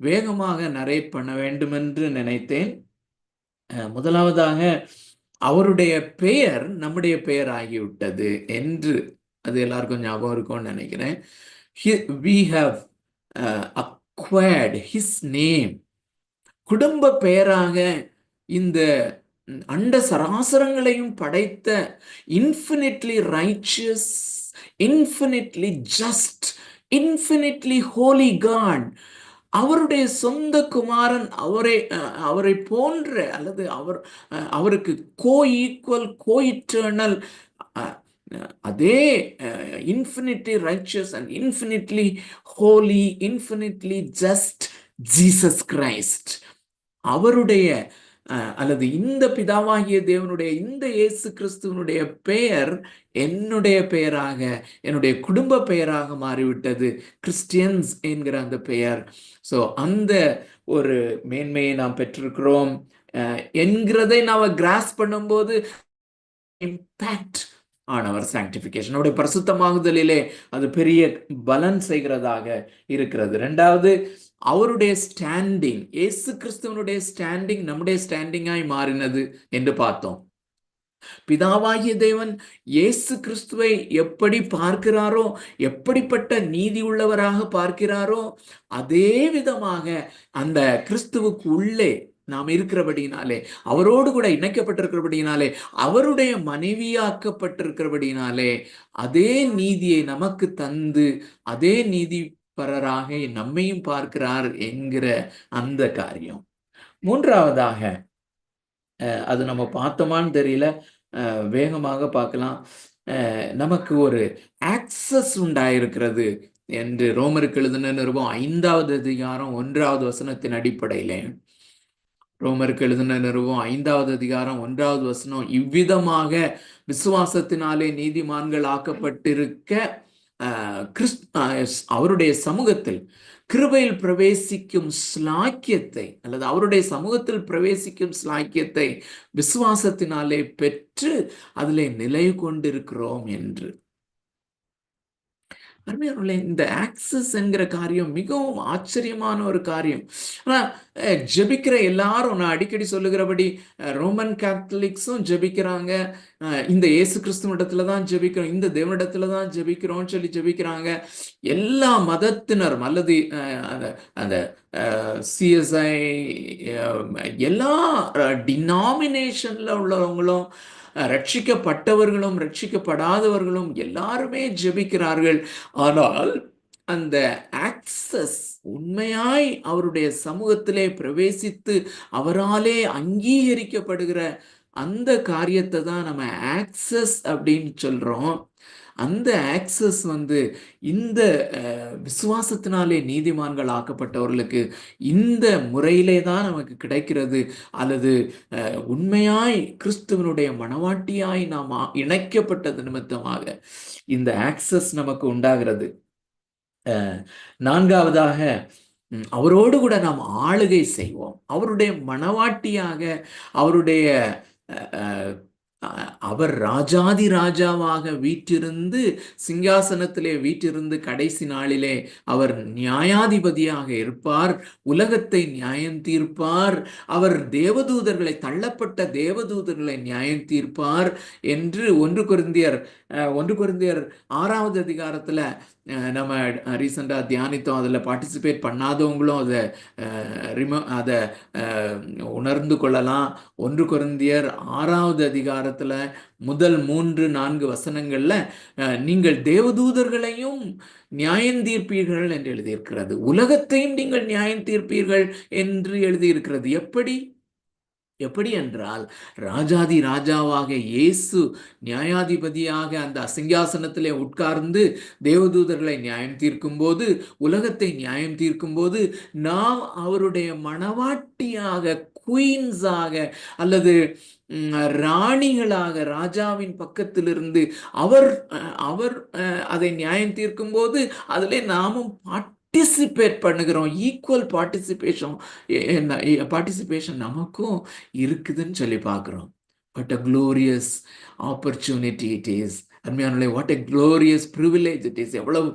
வேகமாக நரேட் பண்ண வேண்டும் என்று நினைத்தேன். முதலாவதாக, அவருடைய பெயர் நம்முடைய பெயர் ஆகிவிட்டது என்று, அது எல்லாருக்கும் ஞாபகம் இருக்கும்னு நினைக்கிறேன். We have acquired his name. குடும்ப பெயராக இந்த அண்ட சராசரங்களையும் படைத்த infinitely righteous, infinitely just, infinitely holy God, அவருடைய சொந்த குமாரன் அவரை போன்ற அல்லது அவருக்கு கோ ஈக்குவல், கோ இட்டர்னல், அதே infinitely righteous and infinitely holy, infinitely just Jesus Christ, அவருடைய அல்லது இந்த பிதாவாகிய தேவனுடைய இந்த இயேசு கிறிஸ்துவனுடைய பெயர் என்னுடைய பெயராக, என்னுடைய குடும்ப பெயராக மாறிவிட்டது, கிறிஸ்டியன்ஸ் என்கிற அந்த பெயர். ஸோ அந்த ஒரு மேன்மையை நாம் பெற்றிருக்கிறோம் என்கிறதை நாம் கிராஸ் பண்ணும்போது இம்பாக்ட் ஆன் அவர் சாங்டிஃபிகேஷன், அவருடைய பரிசுத்தமாகுதலிலே அது பெரிய பலன் செய்கிறதாக இருக்கிறது. ரெண்டாவது, அவருடைய ஸ்டாண்டிங், இயேசு கிறிஸ்துவனுடைய ஸ்டாண்டிங் நம்முடைய ஸ்டாண்டிங்காய் மாறினது என்று பார்த்தோம். பிதாவாகிய தேவன் இயேசு கிறிஸ்துவை எப்படி பார்க்கிறாரோ, எப்படிப்பட்ட நீதி உள்ளவராக பார்க்கிறாரோ, அதே விதமாக அந்த கிறிஸ்துவுக்கு உள்ளே நாம் இருக்கிறபடினாலே, அவரோடு கூட இணைக்கப்பட்டிருக்கிறபடினாலே, அவருடைய மனைவியாக்கப்பட்டிருக்கிறபடினாலே, அதே நீதியை நமக்கு தந்து அதே நீதி பரராக நம்மையும் பார்க்கிறார் என்கிற அந்த காரியம். மூன்றாவதாக, அது நம்ம பார்த்தோமான்னு தெரியல, வேகமாக பார்க்கலாம். நமக்கு ஒரு ஆக்சஸ் உண்டாயிருக்கிறது என்று ரோமருக்கு எழுதின நிருபம் 5வது அதிகாரம் 1வது வசனத்தின் அடிப்படையிலே, ரோமருக்கு எழுதின நிருபம் 5வது அதிகாரம் 1வது வசனம், இவ்விதமாக விசுவாசத்தினாலே நீதிமான்கள் ஆக்கப்பட்டிருக்க அவருடைய சமூகத்தில் கிருபையில் பிரவேசிக்கும் ஸ்லாக்கியத்தை அல்லது அவருடைய சமூகத்தில் பிரவேசிக்கும் ஸ்லாக்கியத்தை விசுவாசத்தினாலே பெற்று அதிலே நிலை கொண்டிருக்கிறோம் என்று. அருமையானவர்களே, இந்த ஆக்சஸ் என்கிற காரியம் மிகவும் ஆச்சரியமான ஒரு காரியம். ஆனால் ஜெபிக்கிற எல்லாரும், நான் அடிக்கடி சொல்லுகிறபடி, ரோமன் கேத்தலிக்ஸும் ஜெபிக்கிறாங்க, இந்த இயேசு கிறிஸ்துவனிடத்துல தான் ஜெபிக்கிறோம், இந்த தேவனிடத்துல தான் ஜெபிக்கிறோம்னு சொல்லி ஜெபிக்கிறாங்க. எல்லா மதத்தினரும் அல்லது அந்த சிஎஸ்ஐ எல்லா டினாமினேஷன்ல உள்ளவங்களும், ரட்சிக்கப்பட்டவர்களும் ரட்சிக்கப்படாதவர்களும் எல்லாருமே ஜெபிக்கிறார்கள். ஆனால் அந்த ஆக்சஸ், உண்மையாய் அவருடைய சமூகத்திலே பிரவேசித்து அவராலே அங்கீகரிக்கப்படுகிற அந்த காரியத்தை தான் நம்ம ஆக்சஸ் அப்படின்னு சொல்றோம். அந்த ஆக்சஸ் இந்த விசுவாசத்தினாலே நீதிமான்கள் ஆக்கப்பட்டவர்களுக்கு இந்த முறையிலே தான் நமக்கு கிடைக்கிறது. அல்லது உண்மையாய் கிறிஸ்துவனுடைய மனவாட்டியாய் நாம் இணைக்கப்பட்டது நிமித்தமாக இந்த ஆக்சஸ் நமக்கு உண்டாகிறது. நான்காவதாக அவரோடு கூட நாம் ஆளுகை செய்வோம். அவருடைய மனவாட்டியாக, அவருடைய அவர் ராஜாதி ராஜாவாக வீற்றிருந்து, சிங்காசனத்திலே வீற்றிருந்து கடைசி நாளிலே அவர் நியாயாதிபதியாக இருப்பார். உலகத்தை நியாயம் தீர்ப்பார். அவர் தேவதூதர்களை, தள்ளப்பட்ட தேவதூதர்களை நியாயம் தீர்ப்பார் என்று 1 கொரிந்தியர் 6வது அதிகாரத்துல நம்ம ரீசெண்டாக தியானித்தோம். அதில் பார்ட்டிசிபேட் பண்ணாதவங்களும் அதை உணர்ந்து கொள்ளலாம். 1 கொரிந்தியர் 6வது அதிகாரத்தில் முதல் 3-4 வசனங்கள்ல நீங்கள் தேவதூதர்களையும் நியாயம் தீர்ப்பீர்கள் என்று எழுதியிருக்கிறது. உலகத்தையும் நீங்கள் நியாயம் தீர்ப்பீர்கள் என்று எழுதியிருக்கிறது. எப்படி என்றால், ராஜாதி ராஜாவாக இயேசு நியாயாதிபதியாக அந்த சிங்காசனத்திலே உட்கார்ந்து தேவதூதர்களை நியாயம் தீர்க்கும் போது, உலகத்தை நியாயம் தீர்க்கும் போது, நாம் அவருடைய மனவாட்டியாக, குயின்ஸாக அல்லது ராணிகளாக ராஜாவின் பக்கத்திலிருந்து அவர் அதை நியாயம் தீர்க்கும் போது அதிலே நாமும் பார்ட்டிசிபேட் பண்ணுகிறோம். ஈக்குவல் பார்ட்டிசிபேஷன் நமக்கும் இருக்குதுன்னு சொல்லி பார்க்கிறோம். What a glorious opportunity it is. அருமையானவர்களே, what a glorious privilege it is. எவ்வளவு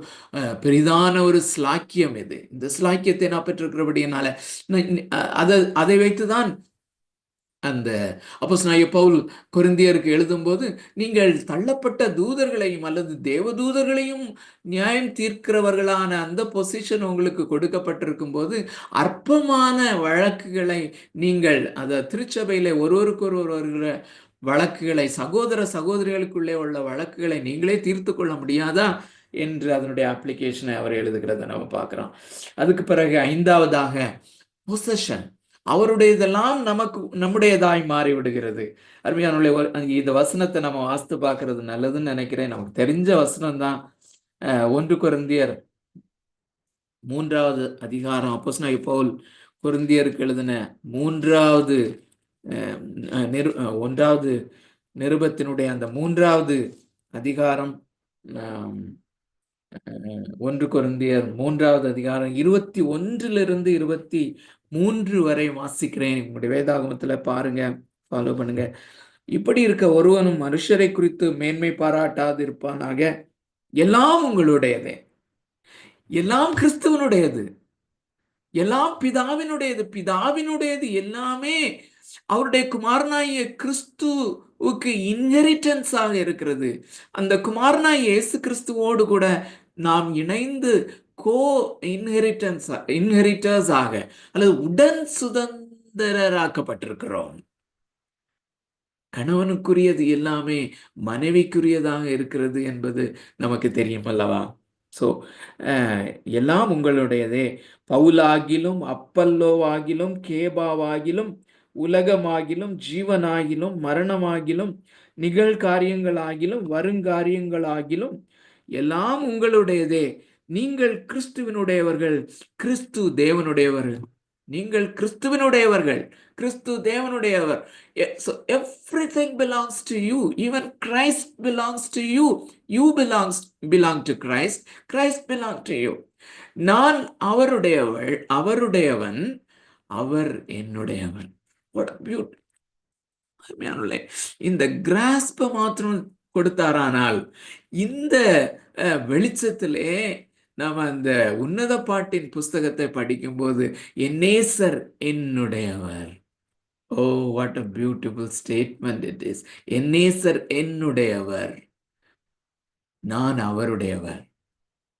பெரிதான ஒரு ஸ்லாக்கியம் இது. இந்த ஸ்லாக்கியத்தை நான் பெற்றிருக்கிறபடியினால அதை வைத்துதான் அந்த அப்போஸ்தலனாகிய பவுல் கொரிந்தியருக்கு எழுதும்போது, நீங்கள் தள்ளப்பட்ட தூதர்களையும் அல்லது தேவதூதர்களையும் நியாயம் தீர்க்கிறவர்களான அந்த பொசிஷன் உங்களுக்கு கொடுக்கப்பட்டிருக்கும் போது, அற்பமான வழக்குகளை நீங்கள் திருச்சபையில ஒருவருக்கொருவர் வருகிற வழக்குகளை, சகோதர சகோதரிகளுக்குள்ளே உள்ள வழக்குகளை நீங்களே தீர்த்து கொள்ள முடியாதா என்று அதனுடைய அப்ளிகேஷனை அவர் எழுதுகிறத நம்ம பார்க்கிறோம். அதுக்கு பிறகு 5வதாக பொசஷன், அவருடையதெல்லாம் நம்முடையதாய் மாறி விடுகிறது. அருமையானவர்களே, இந்த வசனத்தை நம்ம வாசித்து பார்க்கறது நல்லதுன்னு நினைக்கிறேன். நமக்கு தெரிஞ்ச வசனம் தான். 1 கொரிந்தியர் 3வது அதிகாரம், அப்போஸ்தலனாகிய பவுல் கொரிந்தியருக்கு எழுதின 1வது நிருபத்தினுடைய அந்த 3வது அதிகாரம், 1 கொரிந்தியர் 3வது அதிகாரம் 21 23 வரை வாசிக்கிறேன். உங்களுடைய வேதாகமத்துல பாருங்க, ஃபாலோ பண்ணுங்க. இப்படி இருக்க ஒருவனும் மனுஷரை குறித்து மேன்மை பாராட்டாது இருப்பானாக. எல்லாம் உங்களுடையதே, எல்லாம் கிறிஸ்துவனுடையது, எல்லாம் பிதாவினுடையது எல்லாமே அவருடைய குமாரனாகிய கிறிஸ்துவுக்கு இன்ஹெரிட்டன்ஸ் ஆக இருக்கிறது. அந்த குமாரனாகிய இயேசு கிறிஸ்துவோடு கூட நாம் இணைந்து இன்ஹெரிட்டர்ஸ் ஆக அல்லது உடன் சுதந்திரராக்கப்பட்டிருக்கிறோம். கணவனுக்குரியது எல்லாமே மனைவிக்குரியதாக இருக்கிறது என்பது நமக்கு தெரியும் அல்லவா? எல்லாம் உங்களுடையதே. பவுலாகிலும் அப்பல்லோவாகிலும் கேபாவாகிலும் உலகமாகிலும் ஜீவனாகிலும் மரணமாகிலும் நிகழ்காரியங்களாகிலும் வருங்காரியங்களாகிலும் எல்லாம் உங்களுடையதே. நீங்கள் கிறிஸ்துவினுடையவர்கள், கிறிஸ்து தேவனுடையவர்கள். நீங்கள் கிறிஸ்துவினுடையவர்கள், கிறிஸ்து தேவனுடையவர். So everything belongs to you. Even Christ belongs to you. You belong to Christ. Christ belong to you. நான் அவருடையவன், அவர் என்னுடையவன். What a beauty. இந்த கிராஸ்ப மாத்திரம் கொடுத்தாரானால், இந்த வெளிச்சத்திலே நாம் அந்த உன்னத பாட்டின் புஸ்தகத்தை படிக்கும்போது என் நேசர் என்னுடையவர். Oh, what a beautiful statement it is. என் நேசர் என்னுடையவர், நான் அவருடையவர்,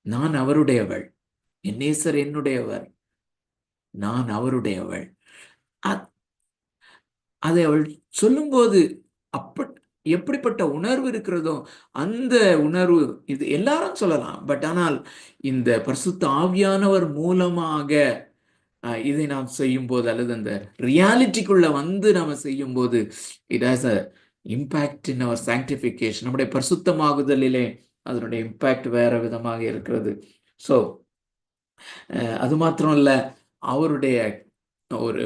நான் அவருடையவள். என் நேசர் என்னுடையவர், நான் அவருடையவள். அதை அவள் சொல்லும்போது எப்படிப்பட்ட உணர்வு இருக்கிறதோ அந்த உணர்வு இது எல்லாரும் சொல்லலாம். பட் ஆனால் இந்த பரிசுத்த ஆவியானவர் மூலமாக இதை நாம் செய்யும் போது, அல்லது அந்த ரியாலிட்டிக்குள்ள வந்து நாம செய்யும் போது, it has a impact in our sanctification. நம்முடைய பரிசுத்தமாகுதலிலே அதனுடைய இம்பாக்ட் வேற விதமாக இருக்கிறது. ஸோ அது மாத்திரம் இல்ல, அவருடைய ஒரு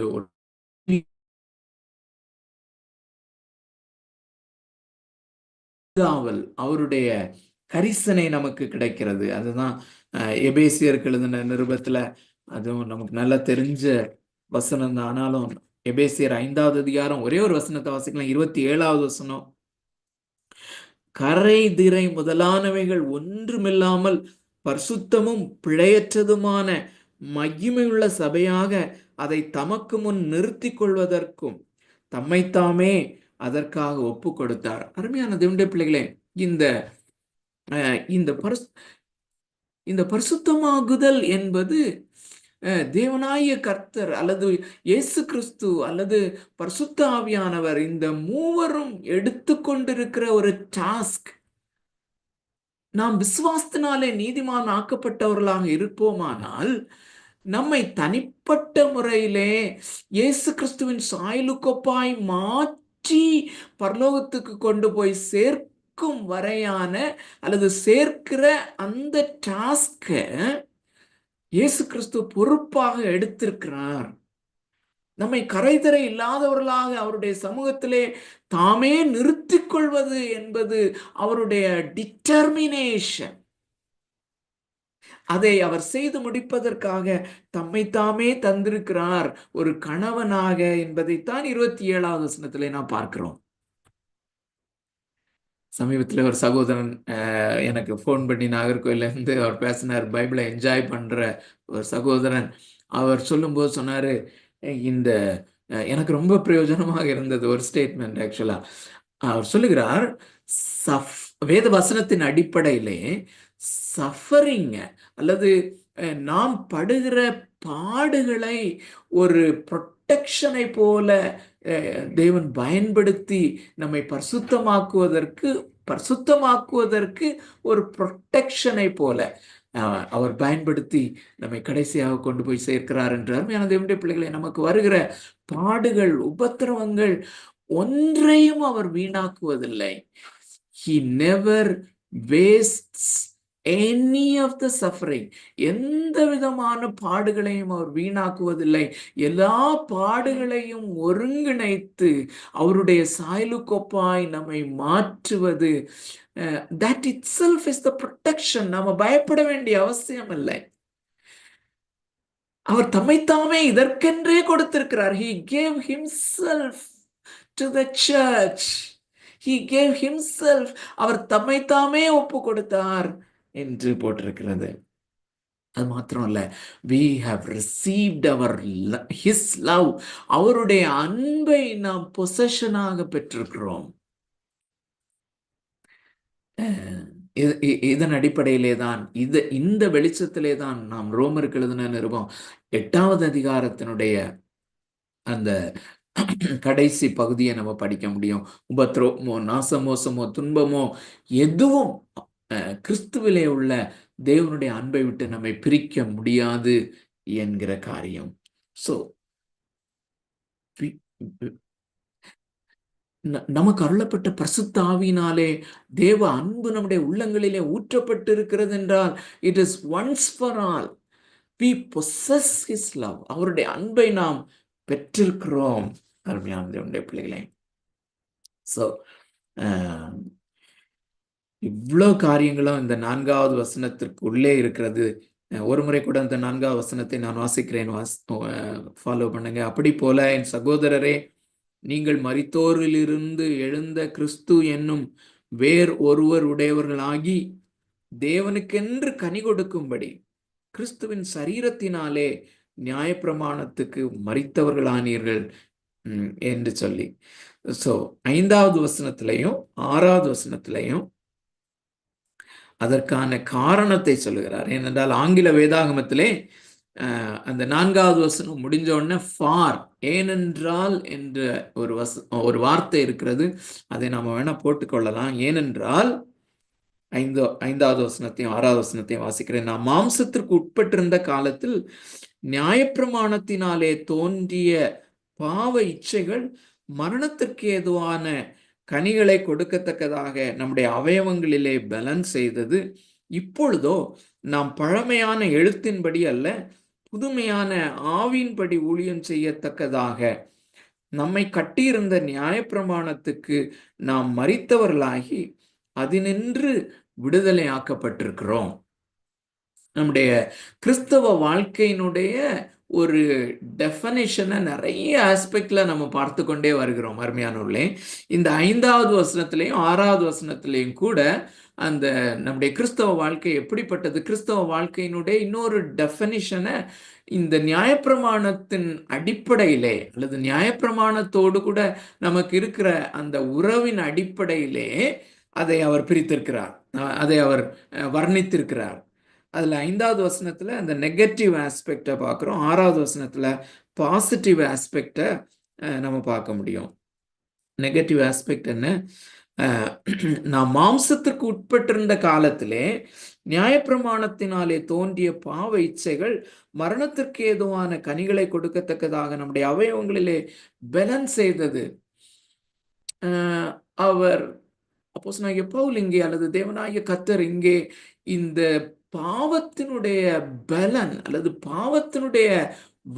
அவருடைய கரிசனை நமக்கு கிடைக்கிறது. அதுதான் எபேசியருக்கு எழுதின நிருபத்துல, அதுவும் நமக்கு நல்லா தெரிஞ்ச வசனம் தான். ஆனாலும் எபேசியர் 5வது அதிகாரம் ஒரே ஒரு வசனத்தை வாசிக்கலாம். 27வது வசனம். கரை திரை முதலானவைகள் ஒன்றுமில்லாமல் பரிசுத்தமும் பிழையற்றதுமான மகிமையுள்ள சபையாக அதை தமக்கு முன் நிறுத்தி கொள்வதற்கும் தம்மைத்தாமே அதற்காக ஒப்பு கொடுத்தார். அருமையான தேவனுடைய பிள்ளைகளே, இந்த பரிசுத்தமாகுதல் என்பது தேவனாய கர்த்தர் அல்லது இயேசு கிறிஸ்து அல்லது பரிசுத்த ஆவியானவர், இந்த மூவரும் எடுத்துக்கொண்டிருக்கிற ஒரு டாஸ்க். நாம் விசுவாசத்தினாலே நீதிமான் ஆக்கப்பட்டவர்களாக இருப்போமானால், நம்மை தனிப்பட்ட முறையிலே இயேசு கிறிஸ்துவின் சாயலுக்கொப்பாய் மாற்றி பரலோகத்துக்கு கொண்டு போய் சேர்க்கும் வரையான அல்லது சேர்க்கிற அந்த டாஸ்க இயேசு கிறிஸ்து பொறுப்பாக எடுத்திருக்கிறார். நம்மை கரைதரை இல்லாதவர்களாக அவருடைய சமூகத்திலே தாமே நிறுத்திக் கொள்வது என்பது அவருடைய டிட்டர்மினேஷன். அதை அவர் செய்து முடிப்பதற்காக தம்மை தாமே தந்திருக்கிறார் ஒரு கணவனாக என்பதைத்தான் 27வது வசனத்திலே நாம் பார்க்கிறோம். சமீபத்தில் ஒரு சகோதரன் எனக்கு ஃபோன் பண்ணி நாகர்கோயிலேருந்து அவர் பேசினார். பைபிளை என்ஜாய் பண்ற ஒரு சகோதரன். அவர் சொல்லும்போது சொன்னாரு, இந்த எனக்கு ரொம்ப பிரயோஜனமாக இருந்தது ஒரு ஸ்டேட்மெண்ட். ஆக்சுவலா அவர் சொல்லுகிறார், வேத வசனத்தின் அடிப்படையிலே சஃபரிங் அல்லது நாம் படுகிற பாடுகளை ஒரு ப்ரொட்டெக்ஷனை போல தேவன் பயன்படுத்தி நம்மை பரிசுத்தமாக்குவதற்கு ஒரு ப்ரொட்டெக்ஷனை போல அவர் பயன்படுத்தி நம்மை கடைசியாக கொண்டு போய் சேர்க்கிறார் என்றார். தேவனுடைய பிள்ளைகளை, நமக்கு வருகிற பாடுகள், உபத்திரவங்கள் ஒன்றையும் அவர் வீணாக்குவதில்லை. He never wastes any of the suffering. எந்த விதமான பாடுகளையும் அவர் வீணாக்குவதில்லை. எல்லா பாடுகளையும் ஒருங்கிணைத்து அவருடைய சாயலுக்கொப்பாய் நம்மை மாற்றுவது, that itself is the protection. நாம பயப்பட வேண்டிய அவசியம் இல்லை. அவர் தம்மைத்தாமே இதற்கென்றே கொடுத்திருக்கிறார். He gave himself to the church. He gave himself. அவர் தம்மைத்தாமே ஒப்பு கொடுத்தார் என்று போட்டிருக்கிறது. அது மாத்திரம் இல்ல, we have received his love. அவருடைய அன்பை நாம் பொசஷனாக பெற்றிருக்கிறோம். இதன் அடிப்படையிலே தான், இந்த வெளிச்சத்திலே தான் நாம் ரோமருக்கு எழுதின நிருபம் 8வது அதிகாரத்தினுடைய அந்த கடைசி பகுதியை நம்ம படிக்க முடியும். உபத்திரவமோ, நாசமோசமோ, துன்பமோ எதுவும் கிறிஸ்துவிலே உள்ள தேவனுடைய அன்பை விட்டு நம்மை பிரிக்க முடியாது என்கிற காரியம். ஸோ நமக்கு அருளப்பட்ட பரிசுத்த ஆவியினாலே தேவ அன்பு நம்முடைய உள்ளங்களிலே ஊற்றப்பட்டு இருக்கிறது என்றால், it is once for all. we possess his love. அவருடைய அன்பை நாம் பெற்றிருக்கிறோம். அருமையான தேவனுடைய பிள்ளைகளே, ஸோ இவ்வளோ காரியங்களும் இந்த 4வது வசனத்திற்கு உள்ளே இருக்கிறது. ஒரு முறை கூட அந்த 4வது வசனத்தை நான் வாசிக்கிறேன், ஃபாலோ பண்ணுங்க. அப்படி போல என் சகோதரரே, நீங்கள் மரித்தோரிலிருந்து எழுந்த கிறிஸ்து என்னும் வேறு ஒருவர் உடையவர்களாகி தேவனுக்கென்று கனி கொடுக்கும்படி கிறிஸ்துவின் சரீரத்தினாலே நியாயப்பிரமாணத்துக்கு மரித்தவர்களானீர்கள் என்று சொல்லி, ஸோ 5வது வசனத்திலையும் 6வது வசனத்திலையும் அதற்கான காரணத்தை சொல்லுகிறார். ஏனென்றால் ஆங்கில வேதாகமத்திலே அந்த 4வது வசனம் முடிஞ்ச உடனே ஃபார், ஏனென்றால் என்ற ஒரு வார்த்தை இருக்கிறது. அதை நாம வேணா போட்டுக்கொள்ளலாம். ஏனென்றால் 5வது வசனத்தையும் 6வது வசனத்தையும் வாசிக்கிறேன். நாம் மாம்சத்திற்கு உட்பட்டிருந்த காலத்தில் நியாயப்பிரமாணத்தினாலே தோன்றிய பாவ இச்சைகள் மரணத்திற்கு ஏதுவான கனிகளை கொடுக்கத்தக்கதாக நம்முடைய அவயவங்களிலே பலன் செய்தது. இப்பொழுதோ நாம் பழமையான எழுத்தின்படி அல்ல, புதுமையான ஆவியின்படி ஊழியம் செய்யத்தக்கதாக நம்மை கட்டியிருந்த நியாயப்பிரமாணத்துக்கு நாம் மரித்தவர்களாகி அதினின்று விடுதலை ஆக்கப்பட்டிருக்கிறோம். நம்முடைய கிறிஸ்தவ வாழ்க்கையினுடைய ஒரு டெஃபனிஷனை நிறைய ஆஸ்பெக்ட்ல நம்ம பார்த்து கொண்டே வருகிறோம். அருமையானவர்களே, இந்த 5வது வசனத்திலையும் 6வது வசனத்திலையும் கூட அந்த நம்முடைய கிறிஸ்தவ வாழ்க்கை எப்படிப்பட்டது, கிறிஸ்தவ வாழ்க்கையினுடைய இன்னொரு டெஃபனிஷனை இந்த நியாயப்பிரமாணத்தின் அடிப்படையிலே அல்லது நியாயப்பிரமாணத்தோடு கூட நமக்கு இருக்கிற அந்த உறவின் அடிப்படையிலே அதை அவர் பிரித்திருக்கிறார், அதை அவர் வர்ணித்திருக்கிறார். அதில் 5வது வசனத்தில் அந்த நெகட்டிவ் ஆஸ்பெக்டை பார்க்குறோம், 6வது வசனத்தில் பாசிட்டிவ் ஆஸ்பெக்டை நம்ம பார்க்க முடியும். நெகட்டிவ் ஆஸ்பெக்ட் என்ன? நாம் மாம்சத்திற்கு உட்பட்டிருந்த காலத்திலே நியாயப்பிரமாணத்தினாலே தோன்றிய பாவ இச்சைகள் மரணத்திற்கு ஏதுவான கனிகளை கொடுக்கத்தக்கதாக நம்முடைய அவயவங்களிலே பலன் செய்தது. அவர் அப்போஸ்தலனாகிய பவுல் இங்கே அல்லது தேவனாகிய கர்த்தர் இங்கே இந்த பாவத்தினுடைய பலன் அல்லது பாவத்தினுடைய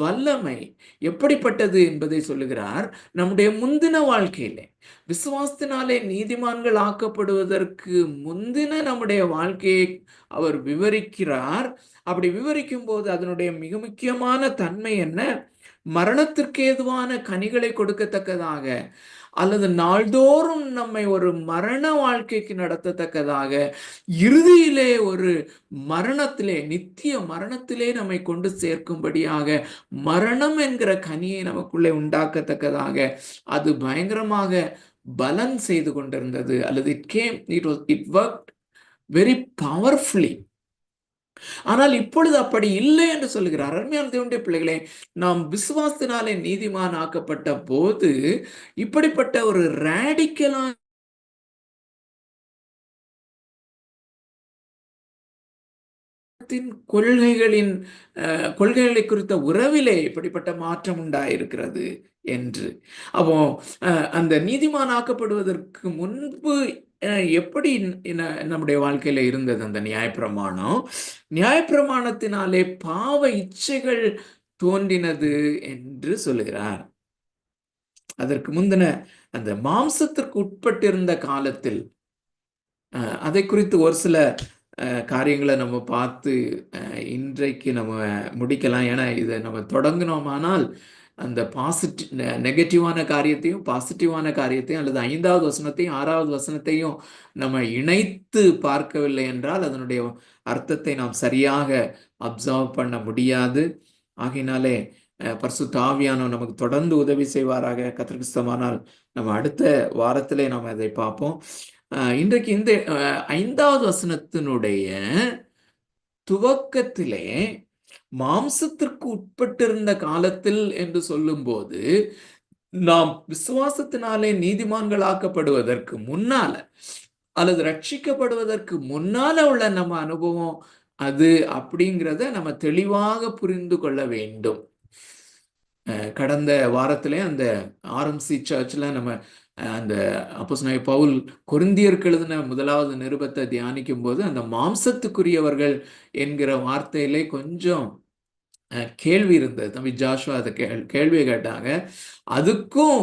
வல்லமை எப்படிப்பட்டது என்பதை சொல்லுகிறார். நம்முடைய முந்தின வாழ்க்கையிலே விசுவாசத்தினாலே நீதிமான்கள் ஆக்கப்படுவதற்கு முந்தின நம்முடைய வாழ்க்கையை அவர் விவரிக்கிறார். அப்படி விவரிக்கும் போது அதனுடைய மிக முக்கியமான தன்மை என்ன? மரணத்திற்கு ஏதுவான கனிகளை கொடுக்கத்தக்கதாக அல்லது நாள்தோறும் நம்மை ஒரு மரண வாழ்க்கைக்கு நடத்தத்தக்கதாக, இறுதியிலே ஒரு மரணத்திலே, நித்திய மரணத்திலே நம்மை கொண்டு சேர்க்கும்படியாக மரணம் என்கிற கனியை நமக்குள்ளே உண்டாக்கத்தக்கதாக அது பயங்கரமாக பலன் செய்து கொண்டிருந்தது. அல்லது இட் ஒர்க்ட் வெரி பவர்ஃபுல்லி. ஆனால் இப்பொழுது அப்படி இல்லை என்று சொல்லுகிறார். அருமையான தேவனுடைய பிள்ளைகளே, நாம் விசுவாசத்தினாலே நீதிமான் ஆக்கப்பட்ட போது இப்படிப்பட்ட ஒரு ரேடிக்கலான கொள்கைகளை குறித்த உறவிலே இப்படிப்பட்ட மாற்றம் உண்டாயிருக்கிறது என்று. அப்போ அந்த நீதிமான் ஆக்கப்படுவதற்கு முன்பு எப்படி நம்முடைய வாழ்க்கையில இருந்தது அந்த நியாயப்பிரமாணம்? நியாயப்பிரமாணத்தினாலே பாவ இச்சைகள் தோன்றினது என்று சொல்லுகிறார். அதற்கு முந்தின அந்த மாம்சத்திற்கு உட்பட்டிருந்த காலத்தில் அதை குறித்து ஒரு சில காரியங்களை நம்ம பார்த்து இன்றைக்கு நம்ம முடிக்கலாம். ஏன்னா இதை நம்ம தொடங்கினோமானால் அந்த நெகட்டிவான காரியத்தையும் பாசிட்டிவான காரியத்தையும் அல்லது 5வது வசனத்தையும் 6வது வசனத்தையும் நம்ம இணைத்து பார்க்கவில்லை என்றால் அதனுடைய அர்த்தத்தை நாம் சரியாக அப்சர்வ் பண்ண முடியாது. ஆகையினாலே பரிசுத்த ஆவியானவர் நமக்கு தொடர்ந்து உதவி செய்வாராக. கர்த்தருக்கு ஸ்தோத்திரமானால் நம்ம அடுத்த வாரத்திலே நாம் அதை பார்ப்போம். இன்றைக்கு இந்த 5வது வசனத்தினுடைய துவக்கத்திலே மாம்சத்திற்கு உட்பட்டிருந்த காலத்தில் என்று சொல்லும்போது நாம் விசுவாசத்தினாலே நீதிமான்களாக்கப்படுவதற்கு முன்னால அல்லது ரட்சிக்கப்படுவதற்கு முன்னால உள்ள நம்ம அனுபவம் அது அப்படிங்கிறத நம்ம தெளிவாக புரிந்து கொள்ள வேண்டும். கடந்த வாரத்திலே அந்த ஆர்எம்சி சர்ச்சில் நம்ம அந்த அப்போஸ்தலனாகிய பவுல் கொரிந்தியருக்கு எழுதின 1வது நிருபத்தை தியானிக்கும் போது அந்த மாம்சத்துக்குரியவர்கள் என்கிற வார்த்தையிலே கொஞ்சம் கேள்வி இருந்தது. தம்பி ஜாஷுவா அதை கேள்வியை கேட்டாங்க. அதுக்கும்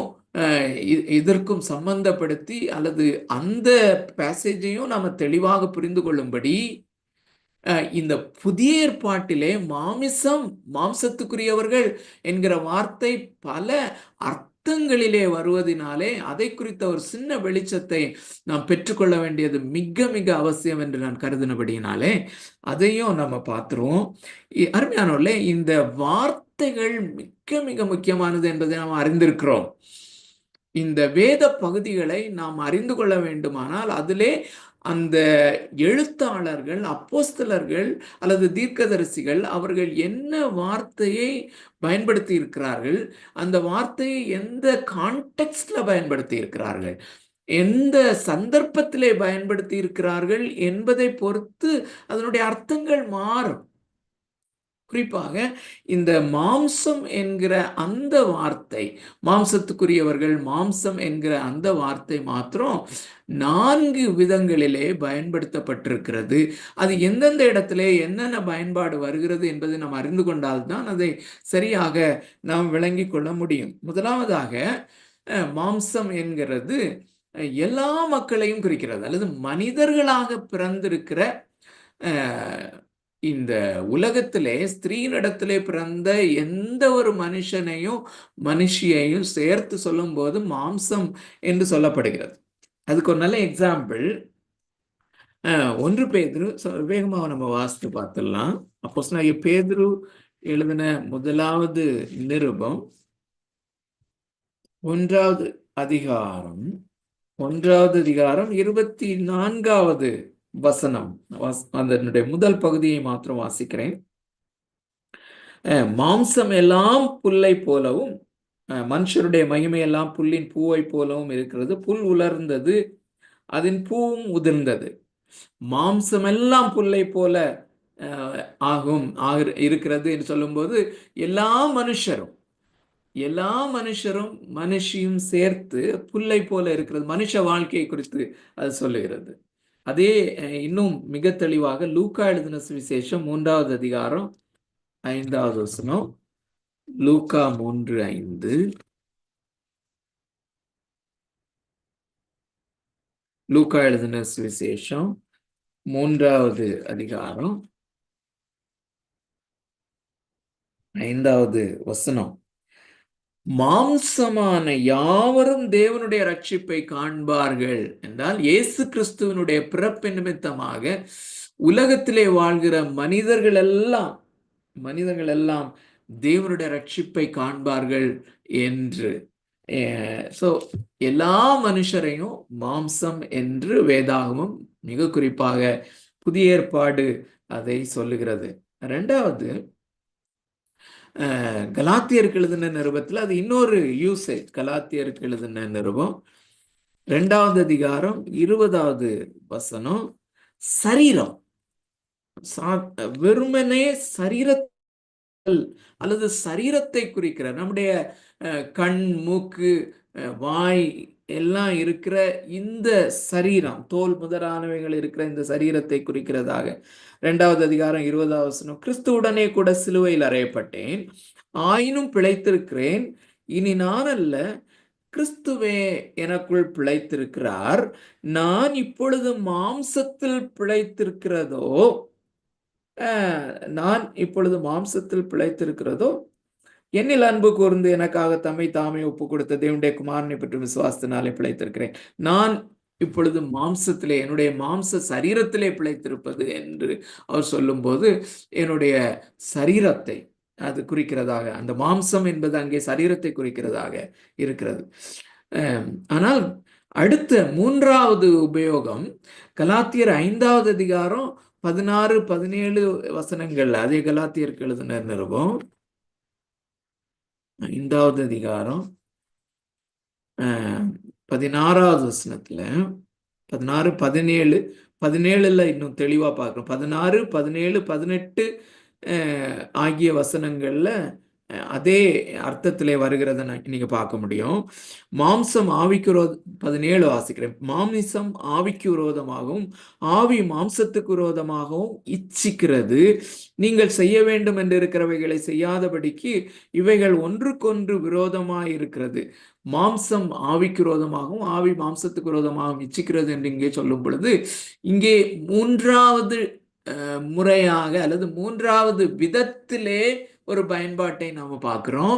இதற்கும் சம்பந்தப்படுத்தி அல்லது அந்த பேசேஜையும் நாம தெளிவாக புரிந்து கொள்ளும்படி இந்த புதிய ஏற்பாட்டிலே மாம்சத்துக்குரியவர்கள் என்கிற வார்த்தை பல அர்த்தங்களிலே வருவதினாலே அதை குறித்த ஒரு சின்ன வெளிச்சத்தை நாம் பெற்றுக்கொள்ள வேண்டியது மிக மிக அவசியம் என்று நான் கருதினபடியினாலே அதையும் நம்ம பார்த்துருவோம். அருமையானவர்களே, இந்த வார்த்தைகள் மிக மிக முக்கியமானது என்பதை நாம் அறிந்திருக்கிறோம். இந்த வேத பகுதிகளை நாம் அறிந்து கொள்ள வேண்டுமானால் அதிலே அந்த எழுத்தாளர்கள், அப்போஸ்தலர்கள் அல்லது தீர்க்கதரிசிகள் அவர்கள் என்ன வார்த்தையை பயன்படுத்தி இருக்கிறார்கள், அந்த வார்த்தையை எந்த கான்டெக்ஸ்ட்ல பயன்படுத்தி இருக்கிறார்கள், எந்த சந்தர்ப்பத்திலே பயன்படுத்தி இருக்கிறார்கள் என்பதை பொறுத்து அதனுடைய அர்த்தங்கள் மாறும். குறிப்பாக இந்த மாம்சம் என்கிற அந்த வார்த்தை, மாம்சத்துக்குரியவர்கள், மாம்சம் என்கிற அந்த வார்த்தை மாத்திரம் 4 விதங்களிலே பயன்படுத்தப்பட்டிருக்கிறது. அது எந்தெந்த இடத்திலே என்னென்ன பயன்பாடு வருகிறது என்பதை நாம் அறிந்து கொண்டால்தான் அதை சரியாக நாம் விளங்கிக் கொள்ள முடியும். முதலாவதாக மாம்சம் என்கிறது எல்லா மக்களையும் குறிக்கிறது, அல்லது மனிதர்களாக பிறந்திருக்கிற இந்த உலகத்திலே ஸ்திரீனிடத்திலே பிறந்த எந்த ஒரு மனுஷனையும் மனுஷியையும் சேர்த்து சொல்லும் போது மாம்சம் என்று சொல்லப்படுகிறது. அதுக்கு ஒரு நல்ல எக்ஸாம்பிள் 1 பேதுரு, வேகமாக நம்ம வாசித்து பார்த்துடலாம். அப்போஸ்தலனாகிய பேதுரு எழுதின முதலாவது நிருபம் 1வது அதிகாரம் 24வது வசனம், அதனுடைய முதல் பகுதியை மாத்திரம் வாசிக்கிறேன். மாம்சம் எல்லாம் புல்லை போலவும் மனுஷருடைய மகிமை எல்லாம் புல்லின் பூவை போலவும் இருக்கிறது. புல் உலர்ந்தது, அதன் பூவும் உதிர்ந்தது. மாம்சம் எல்லாம் புல்லை போல இருக்கிறது என்று சொல்லும்போது எல்லா மனுஷரும் மனுஷியும் சேர்த்து புல்லை போல இருக்கிறது. மனுஷ வாழ்க்கையை குறித்து அது சொல்லுகிறது. அதே இன்னும் மிக தெளிவாக லூக்கா எழுதின சுவிசேஷம் 3வது அதிகாரம் 5வது வசனம். லூக்கா 3:5. லூக்கா எழுதின சுவிசேஷம் 3வது அதிகாரம் 5வது வசனம். மாம்சமான யாவரும் தேவனுடைய ரட்சிப்பை காண்பார்கள் என்றால், இயேசு கிறிஸ்துவனுடைய பிறப்பு நிமித்தமாக உலகத்திலே வாழ்கிற மனிதர்கள் எல்லாம் தேவனுடைய ரட்சிப்பை காண்பார்கள் என்று. எல்லா மனுஷரையும் மாம்சம் என்று வேதாகமும் மிக குறிப்பாக புதிய ஏற்பாடு அதை சொல்லுகிறது. 2வது கலாத்தியருக்கு எழுதின நிருபத்தில் அது இன்னொரு யூசேஜ். கலாத்தியருக்கு எழுதின நிருபம் 2வது அதிகாரம் 20வது வசனம். சரீரம், வெறுமனே சரீரத்தில் அல்லது சரீரத்தை குறிக்கிற நம்முடைய கண், மூக்கு, வாய் எல்லாம் இருக்கிற இந்த சரீரம், தோல் முதலானவைகள் இருக்கிற இந்த சரீரத்தை குறிக்கிறதாக 2வது அதிகாரம் 20வது வசனம். கிறிஸ்துவுடனே கூட சிலுவையில் அறையப்பட்டேன், ஆயினும் பிழைத்திருக்கிறேன். இனி நான் அல்ல, கிறிஸ்துவே எனக்குள் பிழைத்திருக்கிறார். நான் இப்பொழுது மாம்சத்தில் பிழைத்திருக்கிறதோ என்னில் அன்பு கூர்ந்து எனக்காக தம்மை தாமே ஒப்பு கொடுத்த தேவனுடைய குமாரனை பற்றி விசுவாசத்தினாலே பிழைத்திருக்கிறேன். நான் இப்பொழுது மாம்சத்திலே, என்னுடைய மாம்ச சரீரத்திலே பிழைத்திருப்பது என்று அவர் சொல்லும்போது என்னுடைய சரீரத்தை அது குறிக்கிறதாக, அந்த மாம்சம் என்பது அங்கே சரீரத்தை குறிக்கிறதாக இருக்கிறது. ஆனால் அடுத்த 3வது உபயோகம் கலாத்தியர் 5வது அதிகாரம் 16-17 வசனங்கள். அதே கலாத்தியருக்கு எழுதின நிருபம் 5வது அதிகாரம் 16வது வசனத்துல 16-17 இன்னும் தெளிவா பார்க்கணும். 16, 17, 18 ஆகிய வசனங்கள்ல அதே அர்த்தத்திலே வருகிறத நீங்க பார்க்க முடியும். மாம்சம் ஆவிக்கு 17 வாசிக்கிறேன். மாமிசம் ஆவிக்கு விரோதமாகவும் ஆவி மாம்சத்துக்கு விரோதமாகவும் இச்சிக்கிறது. நீங்கள் செய்ய வேண்டும் என்று இருக்கிறவைகளை செய்யாதபடிக்கு இவைகள் ஒன்றுக்கொன்று விரோதமாய் இருக்கிறது. மாம்சம் ஆவிக்கு விரோதமாகவும் ஆவி மாம்சத்துக்கு விரோதமாகவும் இச்சிக்கிறது என்று இங்கே சொல்லும் பொழுது, இங்கே 3வது முறையாக அல்லது 3வது விதத்திலே ஒரு பயன்பாட்டை நாம பார்க்கிறோம்.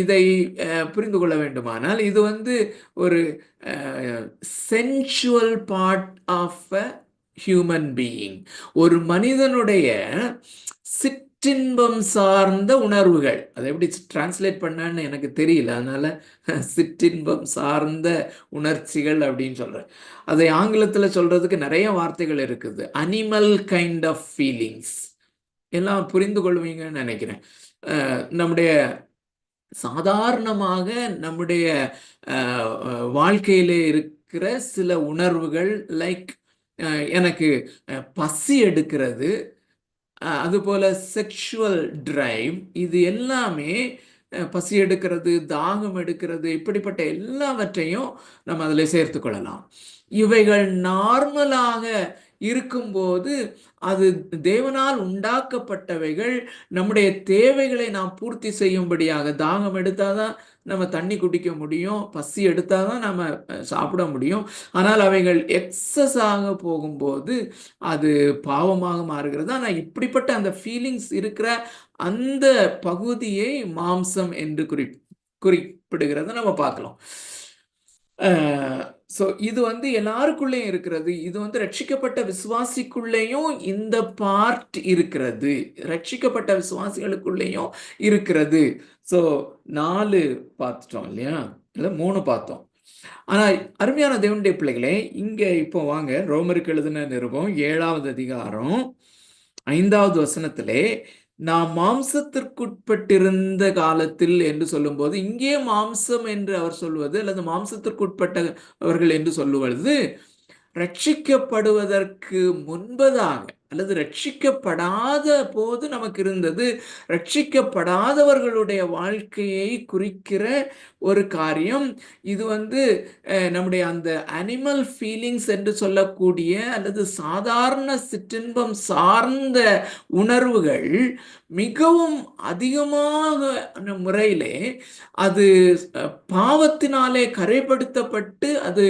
இதை புரிந்து கொள்ள வேண்டுமானால் இது ஒரு sensual part of a human being. ஒரு மனிதனுடைய சிற்றின்பம் சார்ந்த உணர்வுகள். அதை எப்படி டிரான்ஸ்லேட் பண்ணான்னு எனக்கு தெரியல, அதனால சிற்றின்பம் சார்ந்த உணர்ச்சிகள் அப்படின்னு சொல்றேன். அதை ஆங்கிலத்தில் சொல்றதுக்கு நிறைய வார்த்தைகள் இருக்குது. அனிமல் கைண்ட் ஆஃப் ஃபீலிங்ஸ் எல்லாம் புரிந்து கொள்வீங்கன்னு நினைக்கிறேன். நம்முடைய சாதாரணமாக நம்முடைய வாழ்க்கையிலே இருக்கிற சில உணர்வுகள், லைக் எனக்கு பசி எடுக்கிறது, அதுபோல செக்ஷுவல் டிரைவ், இது எல்லாமே பசி எடுக்கிறது, தாகம் எடுக்கிறது, இப்படிப்பட்ட எல்லாவற்றையும் நம்ம அதில் சேர்த்து கொள்ளலாம். இவைகள் நார்மலாக இருக்கும்போது அது தேவனால் உண்டாக்கப்பட்டவைகள். நம்முடைய தேவைகளை நாம் பூர்த்தி செய்யும்படியாக, தாகம் எடுத்தாதான் நம்ம தண்ணி குடிக்க முடியும், பசி எடுத்தாதான் நம்ம சாப்பிட முடியும். ஆனால் அவைகள் எக்ஸஸ் ஆக போகும்போது அது பாவமாக மாறுகிறது. ஆனால் இப்படிப்பட்ட அந்த ஃபீலிங்ஸ் இருக்கிற அந்த பகுதியை மாம்சம் என்று குறிப்பிடுகிறத நம்ம பார்க்கலாம். ஸோ இது எல்லாருக்குள்ளேயும் இருக்கிறது. இது ரட்சிக்கப்பட்ட விசுவாசிக்குள்ளேயும் இந்த பார்ட் இருக்கிறது, ரட்சிக்கப்பட்ட விசுவாசிகளுக்குள்ளேயும் இருக்கிறது. ஸோ 4 பார்த்துட்டோம் இல்லையா, இல்லை 3 பார்த்தோம். ஆனால் அருமையான தேவனுடைய பிள்ளைகளே, இங்க இப்போ வாங்க ரோமருக்கு எழுதின நிருபம் 7வது அதிகாரம் 5வது வசனத்திலே, நாம் மாம்சத்திற்குட்பட்டிருந்த காலத்தில் என்று சொல்லும்போது, இங்கே மாம்சம் என்று அவர் சொல்வது, அல்லது மாம்சத்திற்குட்பட்டவர்கள் என்று சொல்லுவது, ரட்சிக்கப்படுவதற்கு முன்பதாக அல்லது ரட்சிக்கப்படாத போது நமக்கு இருந்தது, ரட்சிக்கப்படாதவர்களுடைய வாழ்க்கையை குறிக்கிற ஒரு காரியம். இது நம்முடைய அந்த அனிமல் ஃபீலிங்ஸ் என்று சொல்லக்கூடிய அல்லது சாதாரண சிற்றின்பம் சார்ந்த உணர்வுகள் மிகவும் அதிகமாக முறையிலே அது பாவத்தினாலே கரைப்படுத்தப்பட்டு, அது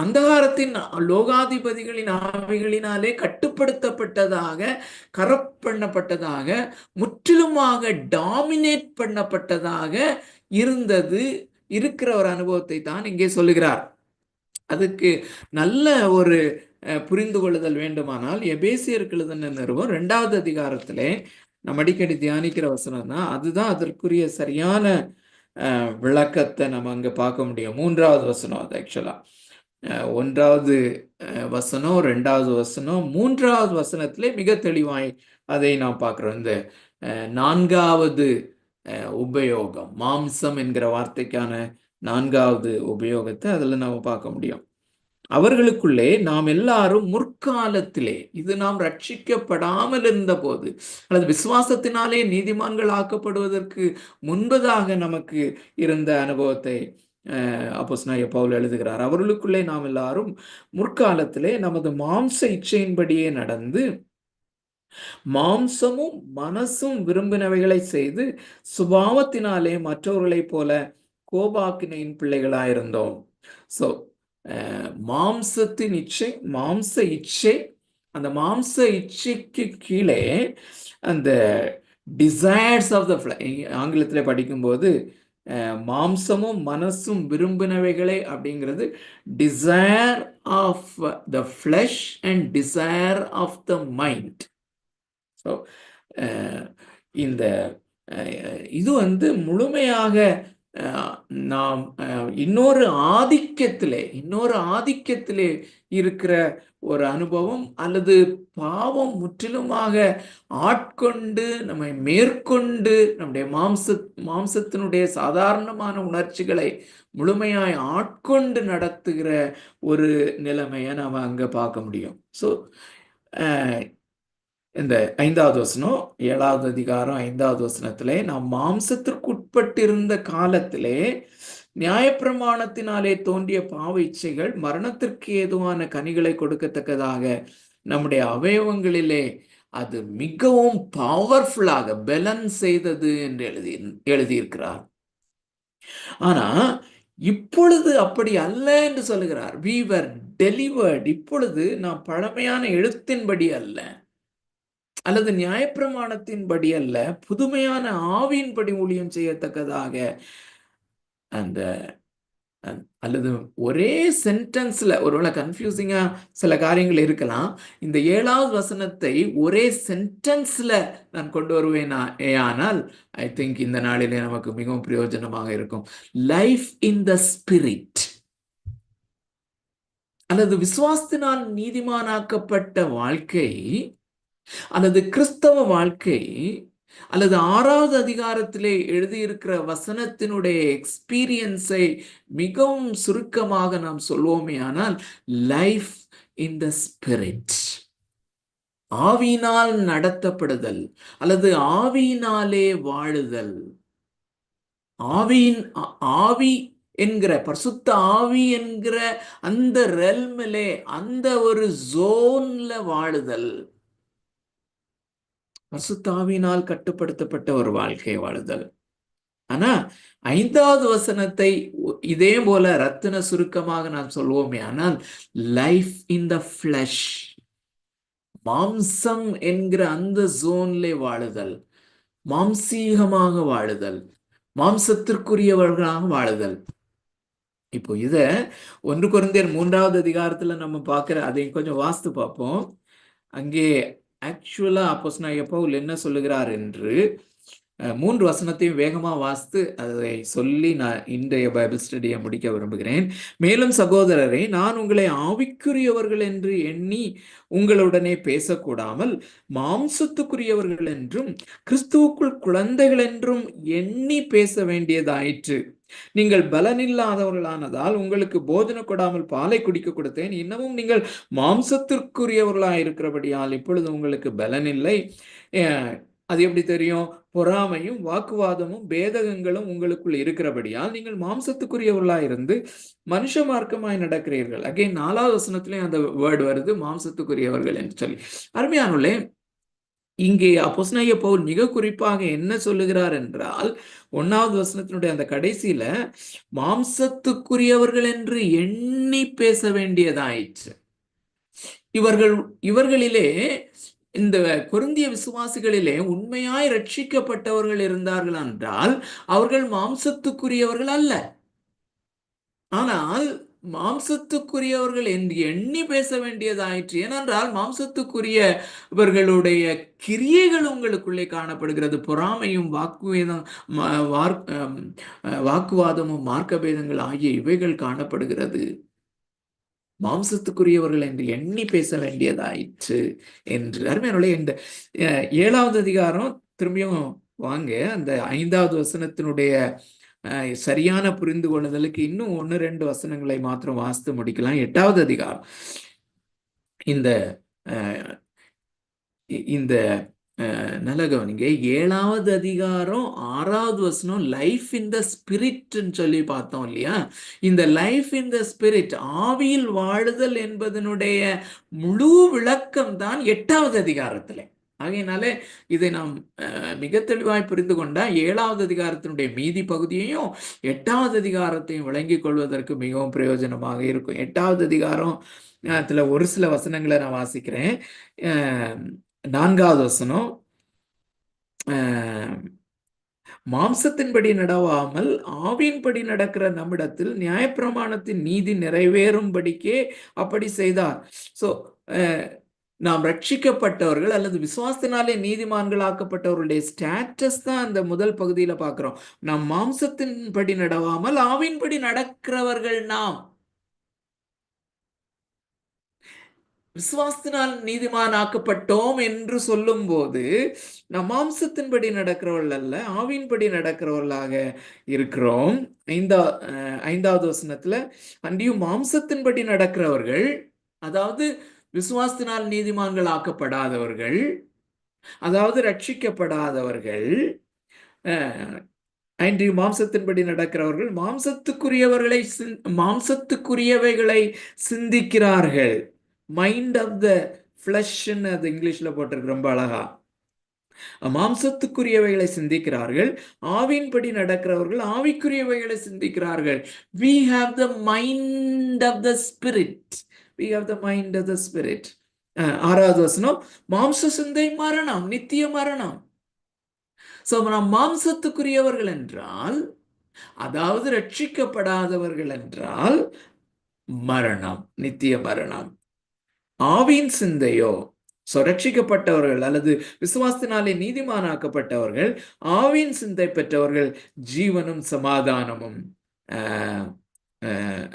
அந்தகாரத்தின் லோகாதிபதிகளின் ஆவிகளினாலே கட்டுப்படுத்தப்பட்டதாக, கரப்ட் பண்ணப்பட்டதாக, முற்றிலுமாக டாமினேட் பண்ணப்பட்டதாக இருக்கிற ஒரு அனுபவத்தை தான் இங்கே சொல்லுகிறார். அதுக்கு நல்ல ஒரு புரிந்து கொள்ளுதல் வேண்டுமானால் எபேசியருக்கு எழுதின நிருபம் 2வது அதிகாரத்திலே நம்ம அடிக்கடி தியானிக்கிற வசனம் தான். அதுதான் அதற்குரிய சரியான விளக்கத்தை நம்ம அங்க பார்க்க முடியும். 3வது வசனம் அது ஆக்சுவலா 1வது வசனம், 2வது வசனம், 3வது வசனத்திலே மிக தெளிவாய் அதை நாம் பார்க்கிறோம். இந்த 4வது உபயோகம், மாம்சம் என்கிற வார்த்தைக்கான 4வது உபயோகத்தை அதில் நம்ம பார்க்க முடியும். அவர்களுக்குள்ளே நாம் எல்லாரும் முற்காலத்திலே, இது நாம் ரட்சிக்கப்படாமல் இருந்த போது அல்லது விசுவாசத்தினாலே நீதிமான்கள் ஆக்கப்படுவதற்கு முன்பதாக நமக்கு இருந்த அனுபவத்தை அப்போஸ்தலனாகிய பவுல் எழுதுகிறார். அவர்களுக்குள்ளே நாம் எல்லாரும் முற்காலத்திலே நமது மாம்ச இச்சையின்படியே நடந்து, மாம்சமும் மனசும் விரும்பினவைகளை செய்து, சுபாவத்தினாலே மற்றவர்களைப் போல கோபாக்கினையின் பிள்ளைகளாயிருந்தோம். ஸோ மாம்சத்தின் இச்சை, மாம்ச இச்சை, அந்த மாம்ச இச்சைக்கு கீழே அந்த டிசைர்ஸ் ஆஃப் த ஆங்கிலத்தில் படிக்கும்போது மாம்சமும் மனசும் விரும்பினவைகளை அப்படிங்கிறது desire of the flesh and desire of the mind. So இந்த இது முழுமையாக நாம் இன்னொரு ஆதிக்கத்திலே இருக்கிற ஒரு அனுபவம், அல்லது பாவம் முற்றிலுமாக ஆட்கொண்டு நம்மை மேற்கொண்டு நம்முடைய மாம்சத்தினுடைய சாதாரணமான உணர்ச்சிகளை முழுமையாய் ஆட்கொண்டு நடத்துகிற ஒரு நிலைமையை நாம் அங்க பார்க்க முடியும். ஸோ இந்த 5வது வசனம், 7வது அதிகாரம் 5வது வசனத்திலே, நாம் மாம்சத்திற்குட்பட்டிருந்த காலத்திலே நியாயப்பிரமாணத்தினாலே தோன்றிய பாவ இச்சைகள் மரணத்திற்கு ஏதுவான கனிகளை கொடுக்கத்தக்கதாக நம்முடைய அவயவங்களிலே அது மிகவும் பவர்ஃபுல்லாக பலன் செய்தது என்று எழுதியிருக்கிறார். ஆனா இப்பொழுது அப்படி அல்ல என்று சொல்லுகிறார். we were delivered. இப்பொழுது நாம் பழமையான எழுத்தின்படி அல்ல, அல்லது நியாயப்பிரமாணத்தின்படி அல்ல, புதுமையான ஆவியின்படி ஊழியம் செய்யத்தக்கதாக, அந்த அல்லது ஒரே சென்டென்ஸ்ல ஒருவேளை கன்ஃபியூசிங்கா சில காரியங்கள் இருக்கலாம். இந்த 7வது வசனத்தை ஒரே சென்டென்ஸ்ல நான் கொண்டு வருவேன் ஆனால் ஐ திங்க் இந்த நாளிலே நமக்கு மிகவும் பிரயோஜனமாக இருக்கும். லைஃப் இன் த ஸ்பிரிட், அல்லது விசுவாசத்தினால் நீதிமானாக்கப்பட்ட வாழ்க்கை அல்லது கிறிஸ்தவ வாழ்க்கை அல்லது 6வது அதிகாரத்திலே எழுதியிருக்கிற வசனத்தினுடைய எக்ஸ்பீரியன்ஸை மிகவும் சுருக்கமாக நாம் சொல்வோமே ஆனால், லைஃப் இன் த ஸ்பிரிட், ஆவியினால் நடத்தப்படுதல் அல்லது ஆவியினாலே வாழுதல். ஆவி என்கிற பரிசுத்த ஆவி என்கிற அந்த ரெல்மிலே, அந்த ஒரு ஜோன்ல வாழுதல், பரிசுத்த ஆவியினால் கட்டுப்படுத்தப்பட்ட ஒரு வாழ்க்கை வாழுதல். ஆனா 5வது வசனத்தை இதே போல ரத்தின சுருக்கமாக நாம் சொல்வோமே ஆனால், லைஃப் இன் த ஃபிளஷ், மாம்சம் என்கிற அந்த ஜோன்ல வாழுதல், மாம்சீகமாக வாழுதல், மாம்சத்திற்குரியவர்களாக வாழுதல். இப்போ இத 1 கொரிந்தியர் 3வது அதிகாரத்துல நம்ம பார்க்கிற அதை கொஞ்சம் வாசித்து பார்ப்போம். அங்கே ஆக்சுவலா அப்போஸ்தலனாகிய பவுல் என்ன சொல்லுகிறார் என்று 3 வசனத்தையும் வேகமா வாசித்து அதை சொல்லி நான் இன்றைய பைபிள் ஸ்டடியை முடிக்க விரும்புகிறேன். மேலும் சகோதரரை, நான் உங்களை ஆவிக்குரியவர்கள் என்று எண்ணி உங்களுடனே பேசக்கூடாமல் மாம்சத்துக்குரியவர்கள் என்றும் கிறிஸ்துவுக்குள் குழந்தைகள் என்றும் எண்ணி பேச வேண்டியதாயிற்று. நீங்கள் பலனில்லாதவர்களானதால் உங்களுக்கு போஜன கொடாமல் பாலை குடிக்க கொடுத்தேன். இன்னமும் நீங்கள் மாம்சத்திற்குரியவர்களாக இருக்கிறபடியால் இப்பொழுது உங்களுக்கு பலனில்லை. அது எப்படி தெரியும்? பொறாமையும் வாக்குவாதமும் பேதகங்களும் உங்களுக்குள் இருக்கிறபடியால் நீங்கள் மாம்சத்துக்குரியவர்களாக இருந்து மனுஷ மார்க்கமாய் நடக்கிறீர்கள். அகைன் 4வது வசனத்திலேயும் அந்த வேர்டு வருது, மாம்சத்துக்குரியவர்கள் என்று சொல்லி. அருமையானவர்களே, இங்கே அப்போஸ்தலனாகிய பவுல் மிக குறிப்பாக என்ன சொல்லுகிறார் என்றால், 1வது வசனத்தினுடைய அந்த கடைசியில மாம்சத்துக்குரியவர்கள் என்று எண்ணி பேச வேண்டியதாயிற்று. இவர்களிலே, இந்த கொரிந்திய விசுவாசிகளிலே உண்மையாய் ரட்சிக்கப்பட்டவர்கள் இருந்தார்கள் என்றால் அவர்கள் மாம்சத்துக்குரியவர்கள் அல்ல. ஆனால் மாம்சத்துக்குரியவர்கள் என்று எண்ணி பேச வேண்டியதாயிற்று. ஏனென்றால் மாம்சத்துக்குரியவர்களுடைய கிரியைகள் உங்களுக்குள்ளே காணப்படுகிறது. பொறாமையும் வாக்குவாதமும் மார்க்கபேதங்கள் ஆகிய இவைகள் காணப்படுகிறது. மாம்சத்துக்குரியவர்கள் என்று எண்ணி பேச வேண்டியதாயிற்று என்று. அருமையானவர்களே, இந்த 7வது அதிகாரம் திரும்பியும் வாங்க, அந்த 5வது வசனத்தினுடைய சரியான புரிந்து கொள்ளுதலுக்கு இன்னும் 1-2 வசனங்களை மாத்திரம் வாசித்து முடிக்கலாம். 8வது அதிகாரம், இந்த நல்ல கவனிங்க, 7வது அதிகாரம் 6வது வசனம் லைஃப் இன் த ஸ்பிரிட் சொல்லி பார்த்தோம் இல்லையா? இந்த லைஃப் இன் த ஸ்பிரிட், ஆவியில் வாழுதல் என்பதனுடைய முழு விளக்கம் தான் 8வது அதிகாரத்துல. ஆகையினாலே இதை நாம் மிக தெளிவாய் புரிந்து கொண்டா 7வது அதிகாரத்தினுடைய மீதி பகுதியையும் 8வது அதிகாரத்தையும் விளங்கிக் கொள்வதற்கு மிகவும் பிரயோஜனமாக இருக்கும். 8வது அதிகாரத்துல ஒரு சில வசனங்களை நான் வாசிக்கிறேன். 4வது வசனம், மாம்சத்தின்படி நடவாமல் ஆவியின்படி நடக்கிற நம்மிடத்தில் நியாயப்பிரமாணத்தின் நீதி நிறைவேறும்படிக்கே அப்படி செய்தார். சோ நாம் ரட்சிக்கப்பட்டவர்கள் அல்லது விசுவாசத்தினாலே நீதிமான்கள் ஆக்கப்பட்டவர்களுடைய ஸ்டேட்டஸ் தான் அந்த முதல் பகுதியில பார்க்கிறோம். நாம் மாம்சத்தின்படி நடவாமல் ஆவியின்படி நடக்கிறவர்கள். நாம் விசுவாசத்தினால் நீதிமான் ஆக்கப்பட்டோம் என்று சொல்லும் போது நாம் மாம்சத்தின்படி நடக்கிறவர்கள் அல்ல, ஆவியின்படி நடக்கிறவர்களாக இருக்கிறோம். 5வது வசனத்துல, அன்றியும் மாம்சத்தின்படி நடக்கிறவர்கள், அதாவது விசுவாசத்தினால் நீதிமான்கள் ஆக்கப்படாதவர்கள், அதாவது ரட்சிக்கப்படாதவர்கள், அன்றியும் மாம்சத்தின்படி நடக்கிறவர்கள் மாம்சத்துக்குரியவைகளை சிந்திக்கிறார்கள். மைண்ட் ஆஃப் த ஃபிளஷ்ன்னு அது இங்கிலீஷ்ல போட்டிருக்கு ரொம்ப அழகா. மாம்சத்துக்குரியவைகளை சிந்திக்கிறார்கள், ஆவியின்படி நடக்கிறவர்கள் ஆவிக்குரியவைகளை சிந்திக்கிறார்கள். we have the mind of the spirit, we have the mind of the spirit. 6வது வசனம், மாம்ச சிந்தை மரணம், நித்திய மரணம். சோ நாம் மாம்சத்துக்குரியவர்கள் என்றால், அதாவது ரட்சிக்கப்படாதவர்கள் என்றால் மரணம், நித்திய மரணம். ஆவியின் சிந்தையோ, ரட்சிக்கப்பட்டவர்கள் அல்லது விசுவாசத்தினாலே நீதிமானாக்கப்பட்டவர்கள், ஆவியின் சிந்தை பெற்றவர்கள் ஜீவனும் சமாதானமும்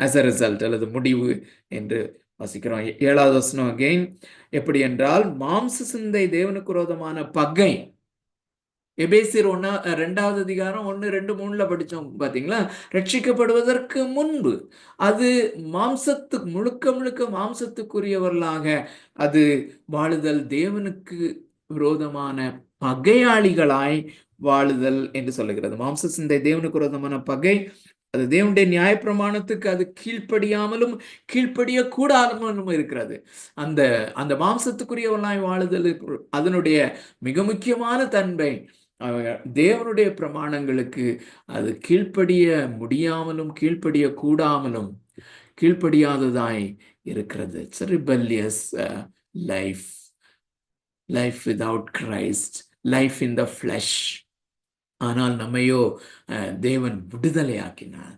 as a result அல்லது முடிவு என்று வாசிக்கிறோம். 7வது வசனம் அகைன் எப்படி என்றால், மாம்ச சிந்தை தேவனுக்கு விரோதமான பகை, எபேசியர் 2வது அதிகாரம் 1, 2, 3ல படிச்சோம் பாத்தீங்களா? ரட்சிக்கப்படுவதற்கு முன்பு அது முழுக்க முழுக்க மாம்சத்துக்குரியவர்களாக அது வாழுதல், தேவனுக்கு விரோதமான பகையாளிகளாய் வாழுதல் என்று சொல்லுகிறது. மாம்ச சிந்தை தேவனுக்கு விரோதமான பகை. அது தேவனுடைய நியாயப்பிரமாணத்துக்கு அது கீழ்ப்படியாமலும் கீழ்ப்படிய கூடாமலும் இருக்கிறது. அந்த அந்த மாம்சத்துக்குரியவர்களாய் வாழுதல் அதனுடைய மிக முக்கியமான தன்மை தேவனுடைய பிரமாணங்களுக்கு அது கீழ்ப்படிய முடியாமலும் கீழ்ப்படிய கூடாமலும் கீழ்ப்படியாததாய் இருக்கிறது. It's a rebellious life without Christ, life in the flesh. ஆனால் நம்மையோ தேவன் விடுதலையாக்கினார்.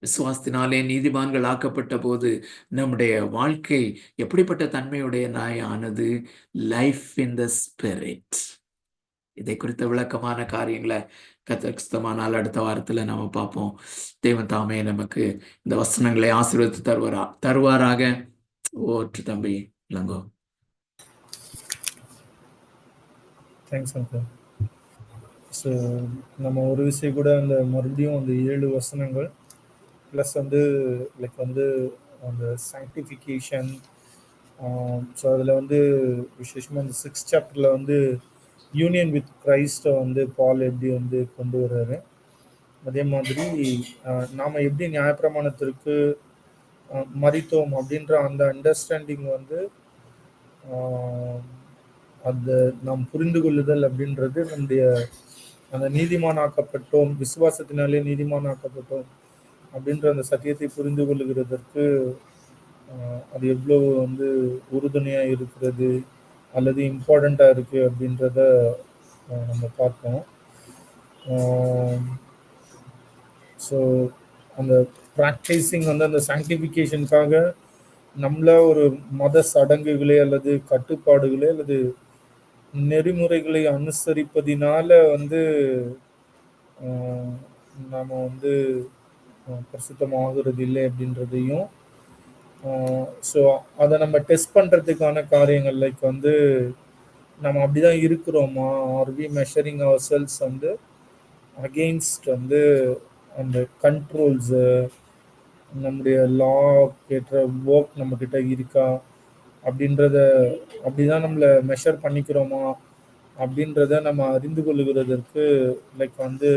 விசுவாசத்தினாலே நீதிமான்கள் ஆக்கப்பட்ட போது நம்முடைய வாழ்க்கை எப்படிப்பட்ட தன்மையுடைய ஆனது? Life in the spirit. இதை குறித்த விளக்கமான காரியங்களை கத்தமானால் அடுத்த வாரத்தில் நம்ம பார்ப்போம். தேவன் தாமே நமக்கு இந்த வசனங்களை ஆசீர்வதித்து தருவாராக. ஓற்று தம்பி இளங்கோ. Thanks uncle. ஸோ நம்ம ஒரு விஷயம் கூட அந்த மறுபடியும் அந்த 7 வசனங்கள் ப்ளஸ் வந்து லைக் வந்து அந்த சாங்டிஃபிகேஷன். ஸோ அதில் வந்து விசேஷமாக அந்த 6th சாப்டரில் வந்து யூனியன் வித் கிரைஸ்டை வந்து பால் எப்படி வந்து கொண்டு வர்றாரு. அதே மாதிரி நாம் எப்படி நியாயப்பிரமாணத்திற்கு மரித்தோம் அப்படின்ற அந்த அண்டர்ஸ்டாண்டிங் வந்து அந்த நாம் புரிந்து கொள்ளுதல் அப்படின்றது நம்முடைய அந்த நீதிமானாக்கப்பட்டோம், விசுவாசத்தினாலே நீதிமானாக்கப்பட்டோம் அப்படின்ற அந்த சத்தியத்தை புரிந்து கொள்ளுகிறதற்கு அது எவ்வளோ வந்து உறுதுணையாக இருக்கிறது அல்லது இம்பார்ட்டண்ட்டாக இருக்குது அப்படின்றத நம்ம பார்த்தோம். ஸோ அந்த ப்ராக்டிஸிங் வந்து அந்த சாங்டிஃபிகேஷனுக்காக நம்மள ஒரு மத சடங்குகளே அல்லது கட்டுப்பாடுகளே அல்லது நெறிமுறைகளை அனுசரிப்பதினால வந்து நாம் வந்து பிரசுத்தமாகிறது இல்லை அப்படின்றதையும், ஸோ அதை நம்ம டெஸ்ட் பண்ணுறதுக்கான காரியங்கள் லைக் வந்து நம்ம அப்படிதான் இருக்கிறோமா, are we measuring ourselves வந்து அகெயின்ஸ்ட் வந்து அந்த கண்ட்ரோல்ஸு, நம்முடைய லா ஏற்ற ஒர்க் நம்மக்கிட்ட இருக்கா அப்படின்றத அப்படிதான் நம்மளை மெஷர் பண்ணிக்கிறோமா அப்படின்றத நம்ம அறிந்து கொள்ளுகிறதற்கு லைக் வந்து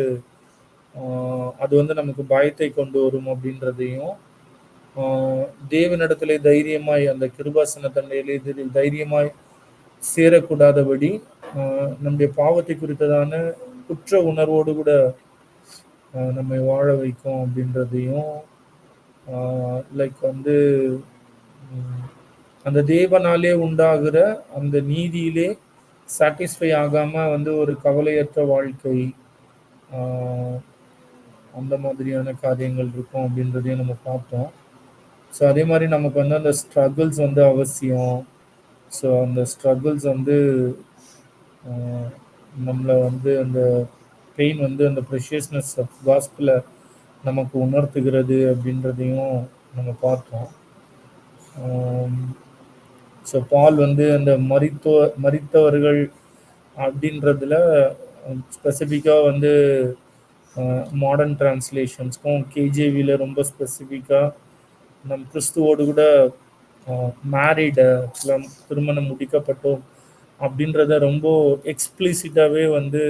அது வந்து நமக்கு பயத்தை கொண்டு வரும் அப்படின்றதையும், தேவனிடத்திலே தைரியமாய் அந்த கிருபாசன தன்மையிலே தைரியமாய் சேரக்கூடாதபடி நம்முடைய பாவத்தை குறித்ததான குற்ற உணர்வோடு கூட நம்மை வாழ வைக்கும் அப்படின்றதையும், லைக் வந்து அந்த தேவனாலே உண்டாகிற அந்த நீதியிலே சாட்டிஸ்ஃபை ஆகாம வந்து ஒரு கவலையற்ற வாழ்க்கை, அந்த மாதிரியான காரியங்கள் இருக்கும் அப்படின்றதையும் நம்ம பார்த்தோம். ஸோ அதே மாதிரி நமக்கு வந்து அந்த ஸ்ட்ரகிள்ஸ் வந்து அவசியம். ஸோ அந்த ஸ்ட்ரகிள்ஸ் வந்து நம்மளை வந்து அந்த பெயின் வந்து அந்த ப்ரெஷியஸ்னஸ் ஆஃப் காஸ்பிளை நமக்கு உணர்த்துகிறது அப்படின்றதையும் நம்ம பார்த்தோம். ஸோ பால் வந்து அந்த மரித்தவர்கள் அப்படின்றதுல ஸ்பெசிஃபிக்காக வந்து மாடர்ன் டிரான்ஸ்லேஷன்ஸ்க்கும் கேஜேவியில் ரொம்ப ஸ்பெசிஃபிக்காக நம் கிறிஸ்துவோடு கூட மேரிடு திருமணம் முடிக்கப்பட்டோம் அப்படின்றத ரொம்ப எக்ஸ்பிளிசிட்டாகவே வந்து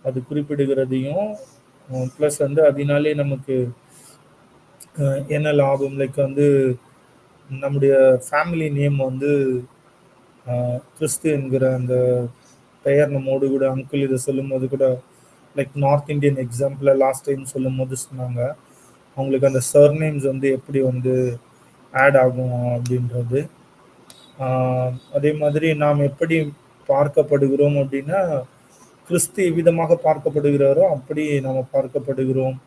அது குறிப்பிடுகிறதையும், ப்ளஸ் வந்து அதனாலே நமக்கு என்ன லாபம், லைக் வந்து நம்முடைய ஃபேமிலி நேம் வந்து கிறிஸ்து என்கிற அந்த பெயர் நம்மோடு கூட அங்கிள் இதை சொல்லும் போது கூட லைக் நார்த் இந்தியன் எக்ஸாம்பிளில் லாஸ்ட் டைம் சொல்லும் போது சொன்னாங்க அவங்களுக்கு அந்த சர்நேம்ஸ் வந்து எப்படி வந்து ஆட் ஆகும் அப்படின்றது. அதே மாதிரி நாம் எப்படி பார்க்கப்படுகிறோம் அப்படின்னா கிறிஸ்து எவ்விதமாக பார்க்கப்படுகிறாரோ அப்படி நாம் பார்க்கப்படுகிறோம்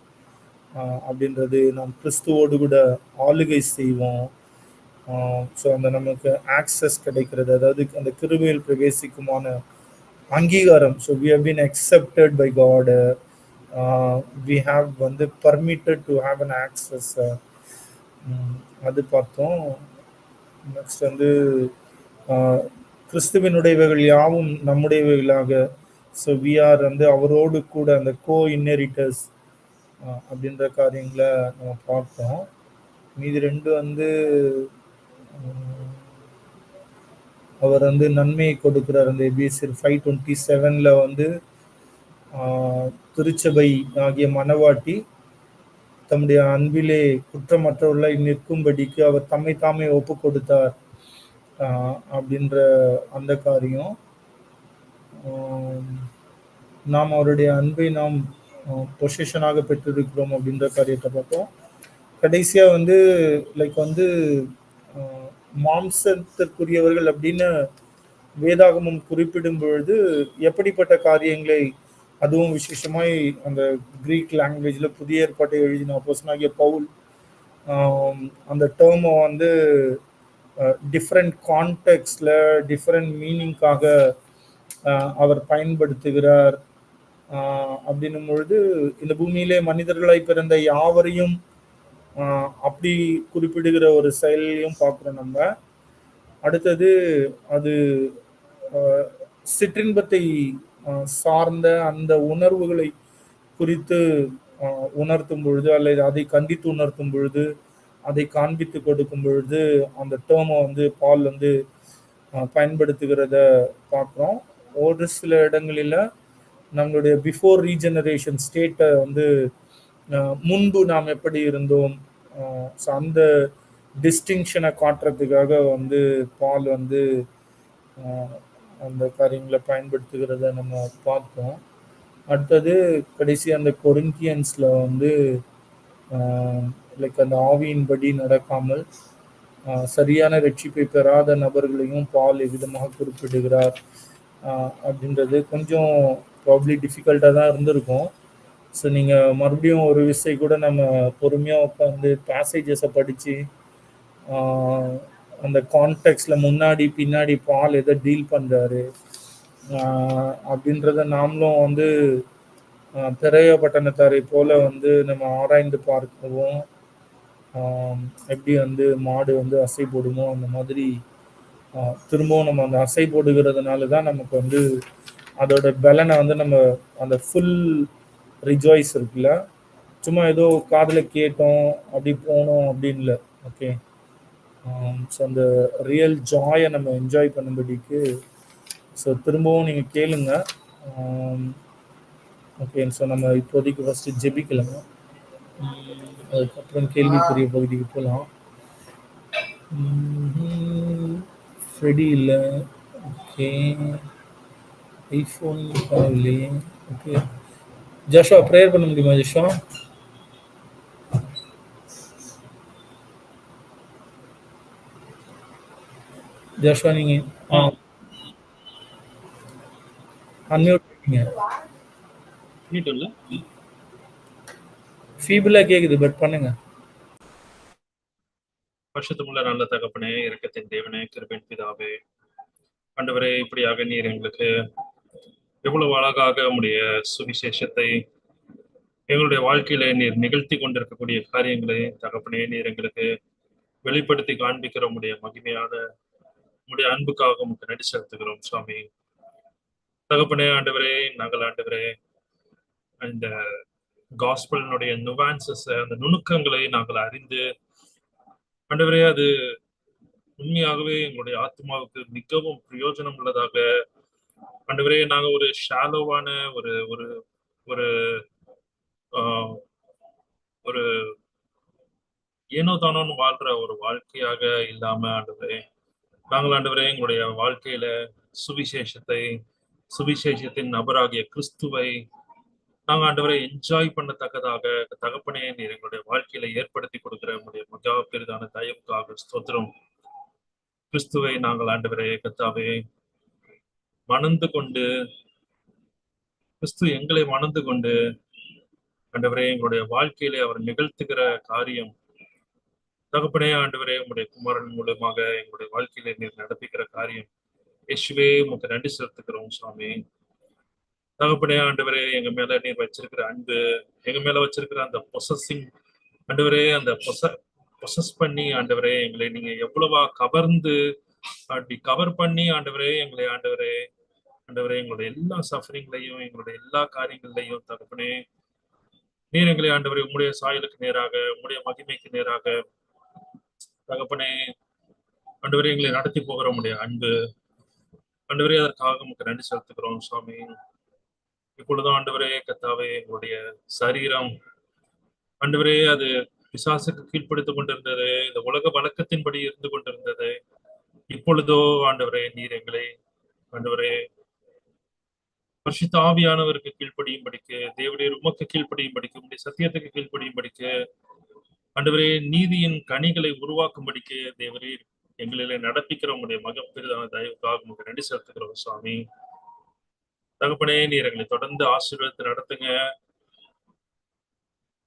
அப்படின்றது. நாம் கிறிஸ்துவோடு கூட ஆளுகை செய்வோம். ஸோ அந்த நமக்கு ஆக்சஸ் கிடைக்கிறது, அதாவது அந்த கிருபையில் பிரவேசிக்குமான அங்கீகாரம். So we have been accepted by God, we have வந்து permitted to have an access, அது பார்த்தோம். நெக்ஸ்ட் வந்து கிறிஸ்துவினுடையவைகள் யாவும் நம்முடையவைகளாக ஸோ வி ஆர் வந்து அவரோடு கூட அந்த கோ இன்னெரிட்டர்ஸ் அப்படின்ற காரியங்களை நம்ம பார்த்தோம். மீதி ரெண்டு வந்து அவர் வந்து நன்மையை கொடுக்கிறார். அந்த எபிஎஸ்சியர் 5:27 வந்து திருச்சபை ஆகிய மணவாட்டி தம்முடைய அன்பிலே குற்றமற்றவர்களாய் நிற்கும்படிக்கு அவர் தம்மை தாமே ஒப்பு கொடுத்தார் அப்படின்ற அந்த காரியம். நாம் அவருடைய அன்பை நாம் பொசிஷனாக பெற்றிருக்கிறோம் அப்படின்ற காரியத்தை பார்த்தோம். கடைசியா வந்து லைக் வந்து மாம்சத்திற்குரியவர்கள் அப்படின்னு வேதாகமம் குறிப்பிடும் பொழுது எப்படிப்பட்ட காரியங்களை, அதுவும் விசேஷமாய் அந்த கிரீக் லாங்குவேஜ்ல புதிய ஏற்பாட்டை எழுதின அப்போஸ்தலனாகிய பவுல் அந்த டேர்மை வந்து டிஃப்ரெண்ட் கான்டெக்ட்ல டிஃப்ரெண்ட் மீனிங்காக அவர் பயன்படுத்துகிறார். அப்படின்னும் பொழுது இந்த பூமியிலே மனிதர்களாய் பிறந்த யாவரையும் அப்படி குறிப்பிடுகிற ஒரு செயலையும் பார்க்குறோம் நம்ம. அடுத்தது அது சிற்றின்பத்தை சார்ந்த அந்த உணர்வுகளை குறித்து உணர்த்தும் பொழுது, அல்லது அதை கண்டித்து உணர்த்தும் பொழுது, அதை காண்பித்து கொடுக்கும் பொழுது அந்த டேர்மை வந்து பால் வந்து பயன்படுத்துகிறத பார்க்குறோம். ஒரு சில இடங்களில் நம்மளுடைய பிஃபோர் ரீஜெனரேஷன் ஸ்டேட்டை வந்து முன்பு நாம் எப்படி இருந்தோம், ஸோ அந்த டிஸ்டிங்ஷனை காட்டுறதுக்காக வந்து பால் வந்து அந்த காரியங்களை பயன்படுத்துகிறத நம்ம பார்த்தோம். அடுத்தது கடைசி அந்த கொரிந்தியன்ஸில் வந்து லைக் அந்த ஆவியின்படி நடக்காமல் சரியான ரட்சிப்பை பெறாத நபர்களையும் பால் எவ்விதமாக குறிப்பிடுகிறார் அப்படின்றது கொஞ்சம் ப்ராப்ளி டிஃபிகல்ட்டாக தான் இருந்திருக்கும். ஸோ நீங்கள் மறுபடியும் ஒரு விசை கூட நம்ம பொறுமையாக உட்காந்து பேசேஜஸை படித்து அந்த கான்டெக்ட்ல முன்னாடி பின்னாடி பால் எதை டீல் பண்ணுறாரு அப்படின்றத நாமளும் வந்து திரைய பட்டணத்தாரை போல வந்து நம்ம ஆராய்ந்து பார்க்கவும், எப்படி வந்து மாடு வந்து அசை போடுமோ அந்த மாதிரி திரும்பவும் நம்ம அந்த அசை போடுகிறதுனால தான் நமக்கு வந்து அதோட பலனை வந்து நம்ம அந்த ஃபுல் ரிஜாய்ஸ் இருக்குல்ல, சும்மா ஏதோ காதில் கேட்டோம் அப்படி போனோம் அப்படின்னு இல்லை. ஓகே, ஸோ அந்த ரியல் ஜாயை நம்ம என்ஜாய் பண்ணும்படிக்கு ஸோ திரும்பவும் நீங்கள் கேளுங்க. ஓகே, ஸோ நம்ம இப்போதைக்கு ஃபஸ்ட்டு ஜெபிக்கலாங்க, அதுக்கப்புறம் கேள்விக்குரிய பகுதிக்கு போகலாம். ஃப்ரெடி இல்லை, ஓகே, ஐஃபோன் இல்லையே. ஓகே, ஜாஷுவா ப்ரேயர் பண்ண முடியுமா ஜாஷுவா? ஜாஷுவா நீங்கள் அன்மியூட் பண்ணீங்க. ஃபீபிளா கேக்குது, பட் பண்ணுங்க. பரிசுத்தமுள்ள நல்ல தகப்பனே, இரக்கத்தின் தேவனே, கிருபையின் பிதாவே, ஆண்டவரே, இப்படியாக நீர் எங்களுக்கு எவ்வளவு அழகாக உம்முடைய சுவிசேஷத்தை எங்களுடைய வாழ்க்கையில நீர் நிகழ்த்தி கொண்டிருக்கக்கூடிய காரியங்களை தகப்பனே நீர் எங்களுக்கு வெளிப்படுத்தி காண்பிக்கிற உம்முடைய மகிமையான உம்முடைய அன்புக்காக உங்களுக்கு நன்றி செலுத்துகிறோம் சுவாமி. தகப்பனே ஆண்டவரே, நாங்கள் ஆண்டவரே அந்த காஸ்பலினுடைய நுவான்சஸ், அந்த நுணுக்கங்களை நாங்கள் அறிந்து ஆண்டவரே அது உண்மையாகவே எங்களுடைய ஆத்மாவுக்கு மிகவும் பிரயோஜனம் உள்ளதாக ஆண்டவரே, நாங்க ஒரு ஷாலோவான ஒரு ஒரு ஒரு ஒரு ஏனோ தானோன்னு வாழ்ற ஒரு வாழ்க்கையாக இல்லாம ஆண்டவரே, நாங்கள் ஆண்டவரே எங்களுடைய வாழ்க்கையில சுவிசேஷத்தின் நபராகிய கிறிஸ்துவை நாங்க ஆண்டவரை என்ஜாய் பண்ணத்தக்கதாக தகப்பனே நீர் எங்களுடைய வாழ்க்கையில ஏற்படுத்தி கொடுக்கிற உங்களுடைய மகா பெரிதான தயவுக்காக ஸ்தோத்திரம். கிறிஸ்துவை நாங்கள் ஆண்டவரே கர்த்தாவே மணந்து கொண்டு, கிறிஸ்து எங்களை மணந்து கொண்டு ஆண்டவரே எங்களுடைய வாழ்க்கையிலே அவர் நிகழ்த்துகிற காரியம் தகப்பனே ஆண்டவரே உங்களுடைய குமாரன் மூலமாக எங்களுடைய வாழ்க்கையில நீர் நடப்பிக்கிற காரியம் இயேசுவே உமக்கு நன்றி செலுத்துகிறோம் சுவாமி. தகப்பனே ஆண்டவரே, எங்க மேல நீர் வச்சிருக்கிற அன்பு, எங்க மேல வச்சிருக்கிற அந்த பொசஸிங் ஆண்டவரே, அந்த பொசஸ் பண்ணி ஆண்டவரே எங்களை நீங்க எவ்வளவா கவர்ந்து அப்படி கவர் பண்ணி ஆண்டவரே எங்களை ஆண்டவரே ஆண்டவரே எங்களுடைய எல்லா சஃபரிங்லையும் எங்களுடைய எல்லா காரியங்கள்லையும் தகப்பனே நீர் எங்களை ஆண்டவரே உம்முடைய சாயலுக்கு நேராக உம்முடைய மகிமைக்கு நேராக தகப்பனே ஆண்டவரே எங்களை நடத்தி போகிற உம்முடைய அன்பு ஆண்டவரே அதற்காக உங்களுக்கு நன்றி செலுத்துகிறோம் சுவாமி. இப்பொழுதும் ஆண்டவரே கர்த்தாவே எங்களுடைய சரீரம் ஆண்டவரே அது பிசாசுக்கு கீழ்ப்படுத்திக் கொண்டிருந்தது, இந்த உலக வழக்கத்தின்படி இருந்து கொண்டிருந்தது. இப்பொழுதோ ஆண்டவரே நீர் எங்களை ஆண்டவரே பரிசுத்த ஆவியானவருக்கு கீழ்ப்படியும் படிக்கு, தேவனுடைய உமக்கு கீழ்ப்படியும் படிக்கு, உம்முடைய சத்தியத்துக்கு கீழ்ப்படியும் படிக்கு, ஆண்டவரே நீதியின் கனிகளை உருவாக்கும்படிக்கு தேவரே எங்களிலே நடப்பிக்கிற உங்களுடைய மகன் பெரிதான தயவுக்காக உங்களுக்கு நன்றி செலுத்துகிறோம் சுவாமி. தகப்பனே நீர் எங்களை தொடர்ந்து ஆசீர்வாதத்தை நடத்துங்க.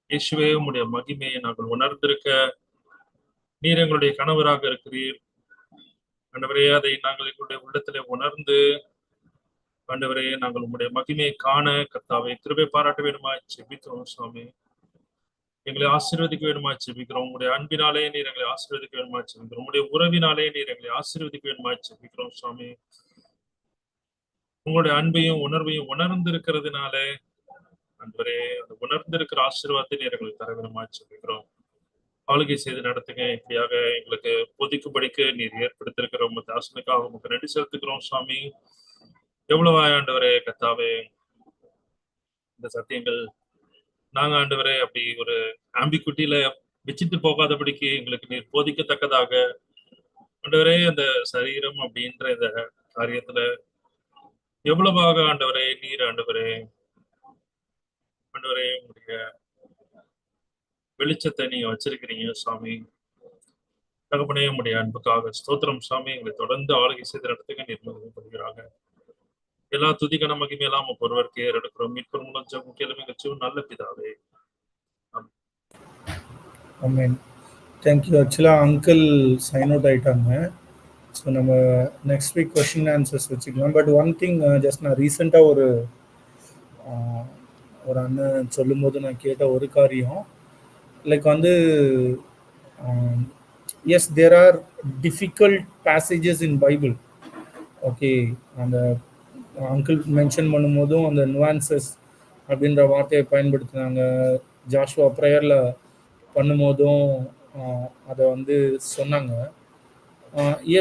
இயேசுவே உம்முடைய மகிமையை நாங்கள் உணர்ந்திருக்க நீர் எங்களுடைய கணவராக இருக்கிறீர் ஆண்டவரே. அதை நாங்கள் எங்களுடைய உள்ளத்திலே உணர்ந்து ஆண்டவரே நாங்கள் உம்முடைய மகிமையை காண கர்த்தாவை கிருபை பாராட்ட வேண்டுமா ஜெபிக்கிறோம் சுவாமி. எங்களை ஆசீர்வதிக்க வேண்டுமா ஜெபிக்கிறோம். உங்களுடைய அன்பினாலே நீர் எங்களை ஆசீர்வதிக்க வேண்டுமா ஜெபிக்கிறோம். உங்களுடைய உறவினாலே நீர் எங்களை ஆசீர்வதிக்க வேண்டுமா ஜெபிக்கிறோம் சுவாமி. உங்களுடைய அன்பையும் உணர்வையும் உணர்ந்திருக்கிறதுனாலே ஆண்டவரே அந்த உணர்ந்திருக்கிற ஆசீர்வாதத்தை நீர் எங்களுக்கு தர வேண்டுமா ஜெபிக்கிறோம். ஆளுகை செய்து நடத்துங்க. இப்படியாக எங்களுக்கு பொதிக்கும்படிக்கு நீர் ஏற்படுத்திருக்கிற உங்க தாசனுக்காக உங்களுக்கு நன்றி செலுத்துக்கிறோம் சுவாமி. எவ்வளவு ஆண்டவரே கர்த்தாவே இந்த சத்தியங்கள் நாங்க ஆண்டவரே அப்படி ஒரு ஆம்பிக்குட்டியில வச்சுட்டு போகாதபடிக்கு எங்களுக்கு நீர் போதிக்கத்தக்கதாக ஆண்டவரே அந்த சரீரம் அப்படின்ற இந்த காரியத்துல எவ்வளவாக ஆண்டவரே நீர் ஆண்டவரே உங்களுடைய வெளிச்சத்தை நீங்க வச்சிருக்கிறீங்க சுவாமி. தகப்பனே உங்களுடைய அன்புக்காக ஸ்தோத்திரம் சுவாமி. எங்களை தொடர்ந்து ஆளுகை செய்து நடத்துங்க நீர் மகிமைப்படுகிறாங்க. எல்லா துதிகன மகிமையெல்லாம் ஒருவருக்கு ஏறெடுக்கிறோம். மீட்பர் மூலம் ஜெபம் கேளும் எங்கள் நல்ல பிதாவே. ஆமென். தேங்க்யூ. ஆக்சுவலாக அங்கிள் சைன் அவுட் ஆகிட்டாங்க. ஸோ நம்ம நெக்ஸ்ட் வீக் கொஷின் ஆன்சர்ஸ் வச்சுக்கலாம். பட் ஒன் திங் ஜஸ்ட் நான் ரீசெண்டாக ஒரு அண்ணன் சொல்லும்போது நான் கேட்ட ஒரு காரியம் லைக் வந்து as there are difficult passages in Bible. Okay, அந்த அங்கிள் மென்ஷன் பண்ணும்போதும் அந்த நுவான்சஸ் அப்படின்ற வார்த்தையை பயன்படுத்தினாங்க. ஜாஷுவா ப்ரேயரில் பண்ணும்போதும் அதை வந்து சொன்னாங்க.